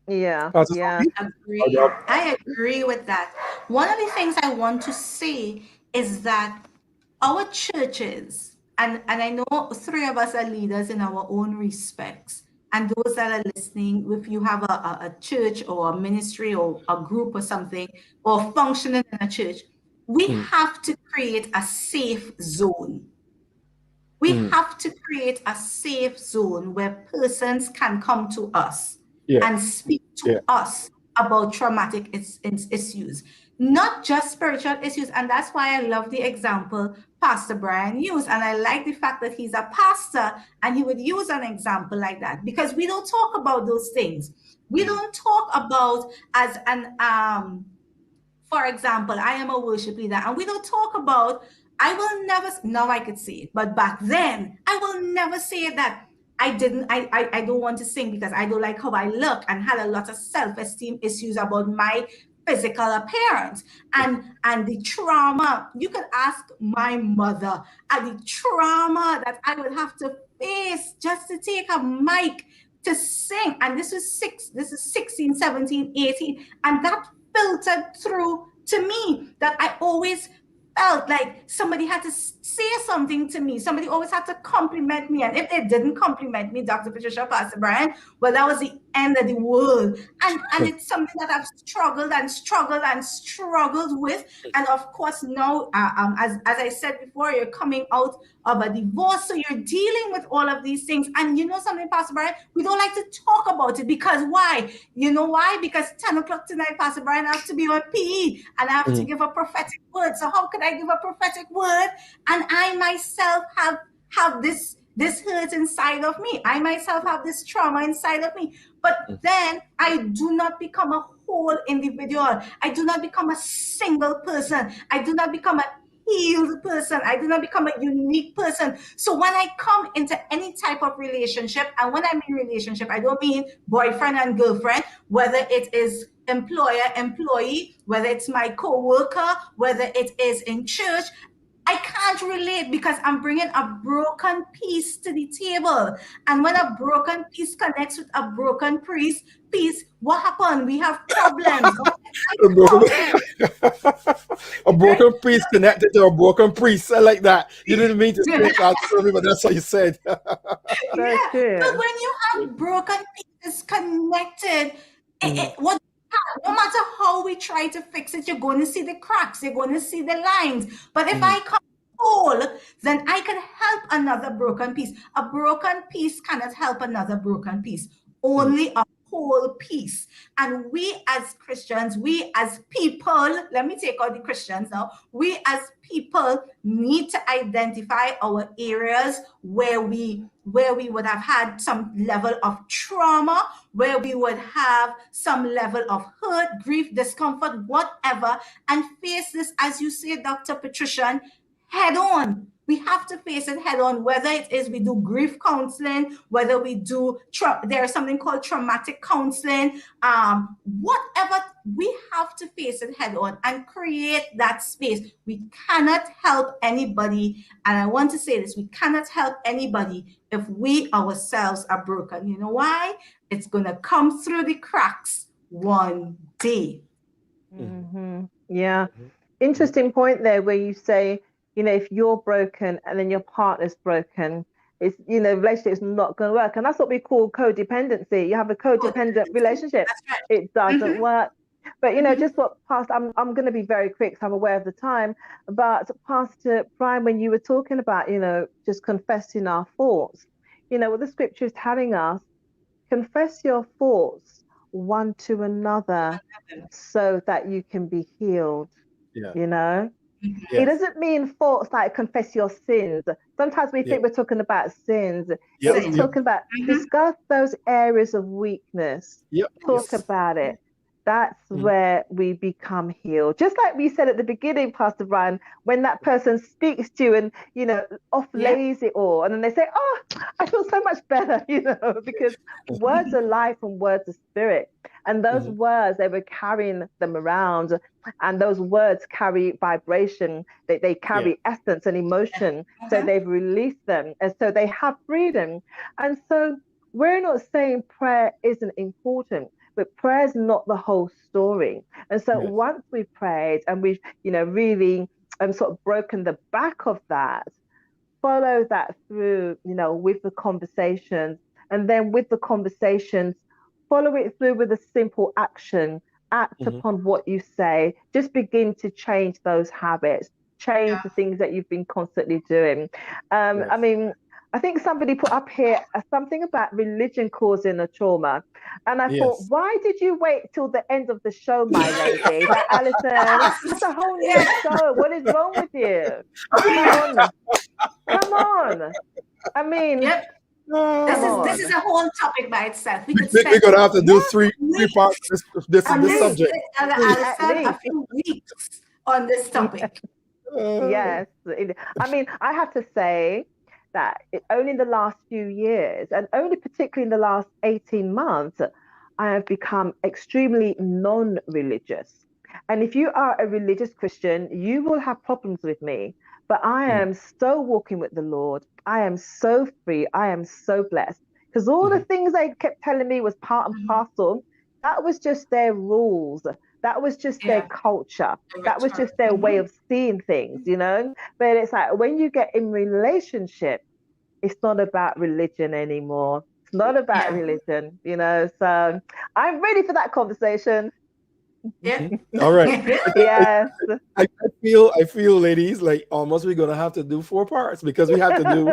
Yeah. Pastor Yeah. Sophie? Agree. I agree with that. One of the things I want to say is that our churches, and I know three of us are leaders in our own respects, and those that are listening, if you have a church or a ministry or a group or something, or functioning in a church, we Mm, have to create a safe zone. We mm, have to create a safe zone where persons can come to us yeah, and speak yeah. to us about traumatic issues, not just spiritual issues. And that's why I love the example Pastor Brian used. And I like the fact that he's a pastor and he would use an example like that, because we don't talk about those things. We Mm, don't talk about as an for example, I am a worship leader, and we don't talk about, I will never, now I could say it, but back then, I will never say that I don't want to sing because I don't like how I look, and had a lot of self-esteem issues about my physical appearance and the trauma. You could ask my mother and the trauma that I would have to face just to take a mic to sing. And this is 16, 17, 18, and that filtered through to me, that I always felt like somebody had to say something to me. Somebody always had to compliment me. And if they didn't compliment me, Dr. Patricia, Pastor Brian, well, that was the end of the world. And it's something that I've struggled and struggled and struggled with. And of course, now, as I said before, you're coming out of a divorce. So you're dealing with all of these things. And you know something, Pastor Brian, we don't like to talk about it, because why? You know why? Because 10 o'clock tonight, Pastor Brian, I have to be on PE and I have to mm, give a prophetic word. So how could I give a prophetic word and I myself have this hurt inside of me? I myself have this trauma inside of me. But mm, then I do not become a whole individual. I do not become a single person. I do not become a healed person. I do not become a unique person. So when I come into any type of relationship, and when I mean relationship, I don't mean boyfriend and girlfriend, whether it is employer, employee, whether it's my co-worker, whether it is in church, I can't relate because I'm bringing a broken piece to the table. And when a broken piece connects with a broken piece, what happened? We have problems. But when I A broken, come, a right? broken priest connected to a broken priest. I like that. You didn't mean to say it, Pastor Sophie, but that's what you said. So Yeah, but true. when you have broken pieces connected, Mm, what no matter how we try to fix it, you're going to see the cracks, you're going to see the lines. But if mm, I come whole, then I can help another broken piece. A broken piece cannot help another broken piece. mm, Only a whole piece. And we as Christians, we as people, let me take out the Christians now. We as people need to identify our areas where we would have had some level of trauma, where we would have some level of hurt, grief, discomfort, whatever, and face this, as you say, Dr. Patrician, head on. We have to face it head on, whether it is we do grief counseling, whether we do, there's something called traumatic counseling, whatever, we have to face it head on and create that space. We cannot help anybody, and I want to say this, we cannot help anybody if we ourselves are broken. You know why? It's going to come through the cracks one day. Yeah. Interesting point there where you say, if you're broken and then your partner's broken, it's, relationship is not going to work. And that's what we call codependency. You have a codependent relationship. Right. It doesn't work. But, just what Pastor, I'm going to be very quick, so I'm aware of the time. But Pastor Brian, when you were talking about, just confessing our faults, what the scripture is telling us, confess your faults one to another so that you can be healed. Yeah. It doesn't mean faults like confess your sins. Sometimes we think we're talking about sins. It's talking about discuss those areas of weakness. Talk about it. That's where we become healed. Just like we said at the beginning, Pastor Brian, when that person speaks to you and, offlays it all, and then they say, oh, I feel so much better, because words are life and words are spirit. And those words, they were carrying them around, and those words carry vibration, they carry essence and emotion. So they've released them, and so they have freedom. And so we're not saying prayer isn't important, but prayer is not the whole story. And so once we've prayed and we've, really sort of broken the back of that, follow that through, with the conversations. And then with the conversations, follow it through with a simple action. Act upon what you say. Just begin to change those habits. Change the things that you've been constantly doing. I mean, I think somebody put up here something about religion causing a trauma. And I thought, why did you wait till the end of the show, my lady? Like, Alison, it's a whole new show. What is wrong with you? Come on. I mean, this is a whole topic by itself. We're going to have to do three parts of this subject. Alison, a few weeks on this topic. Yes. I mean, I have to say that only in the last few years, and only particularly in the last 18 months, I have become extremely non-religious. And if you are a religious Christian, you will have problems with me. But I am so walking with the Lord. I am so free. I am so blessed. Because all the things they kept telling me was part and parcel, that was just their rules. That was just their culture. That was just their way of seeing things, But it's like when you get in relationship, it's not about religion anymore. It's not about religion, So I'm ready for that conversation. All right. Yes. I feel, ladies, like almost we're gonna have to do 4 parts because we have to do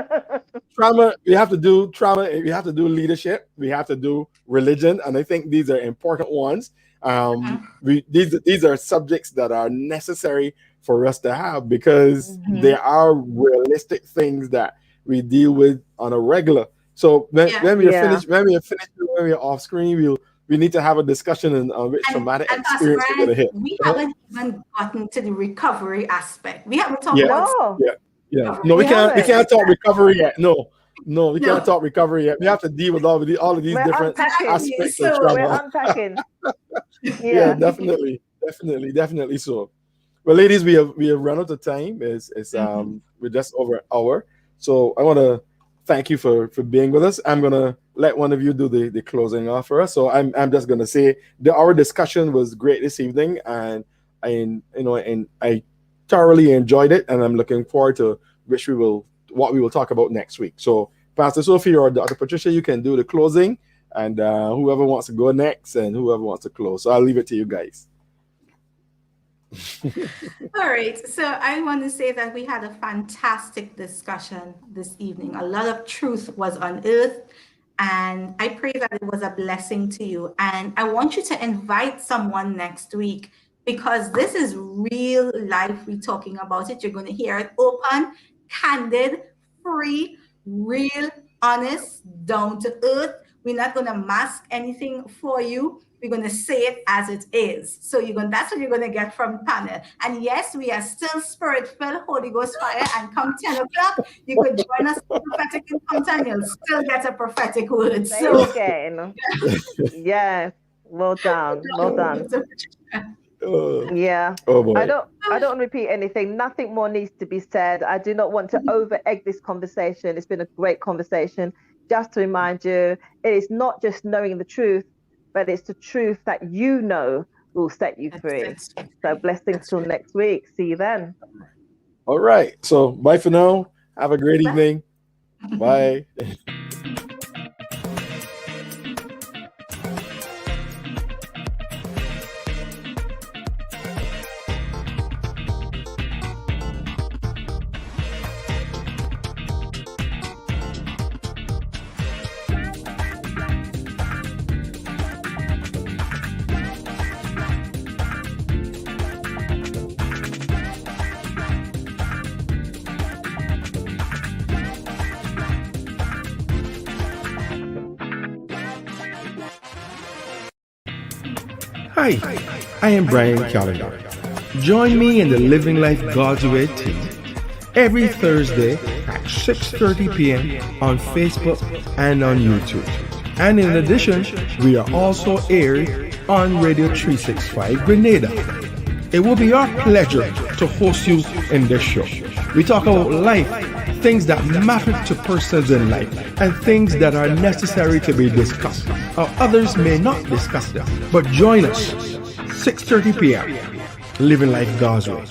trauma. We have to do trauma. We have to do leadership. We have to do religion, and I think these are important ones. These are subjects that are necessary for us to have because there are realistic things that we deal with on a regular. So when we are finished, when we are off screen, we need to have a discussion on which traumatic experience we're going to hit. We haven't even gotten to the recovery aspect. We haven't talked about No, we can't talk recovery yet. No, we can't talk recovery yet. We have to deal with all of these different aspects of trauma. We're unpacking. Definitely so. Well, ladies, we have run out of time. We're just over an hour. So I want to thank you for being with us. I'm gonna let one of you do the closing off for us. So I'm just gonna say our discussion was great this evening, and I thoroughly enjoyed it, and I'm looking forward to what we will talk about next week. So Pastor Sophie or Dr. Patricia, you can do the closing, and whoever wants to go next and whoever wants to close. So I'll leave it to you guys. All right. So I want to say that we had a fantastic discussion this evening. A lot of truth was unearthed, and I pray that it was a blessing to you. And I want you to invite someone next week because this is real life. We're talking about it. You're going to hear it open, candid, free, real, honest, down to earth. We're not going to mask anything for you. We're going to say it as it is. So that's what you're going to get from panel. And yes, we are still spirit-filled, Holy Ghost fire. And come 10 o'clock, you could join us in prophetic encounter and you'll still get a prophetic word. Say So it again. Yes. Well done. Well done. Yeah. Oh boy. I don't want to repeat anything. Nothing more needs to be said. I do not want to over egg this conversation. It's been a great conversation. Just to remind you, it is not just knowing the truth, but it's the truth that you know will set you free. So blessings till next week. See you then. All right. So bye for now. Have a great evening. Bye. Hi, I am Brian Calendar. Join me in the Living Life God's Way team every Thursday at 6:30 p.m. on Facebook and on YouTube. And in addition, we are also aired on Radio 365 Grenada. It will be our pleasure to host you in this show. We talk about life, things that matter to persons in life, and things that are necessary to be discussed. Or others may not discuss them. But join us, 6:30 p.m., Living Life God's Way.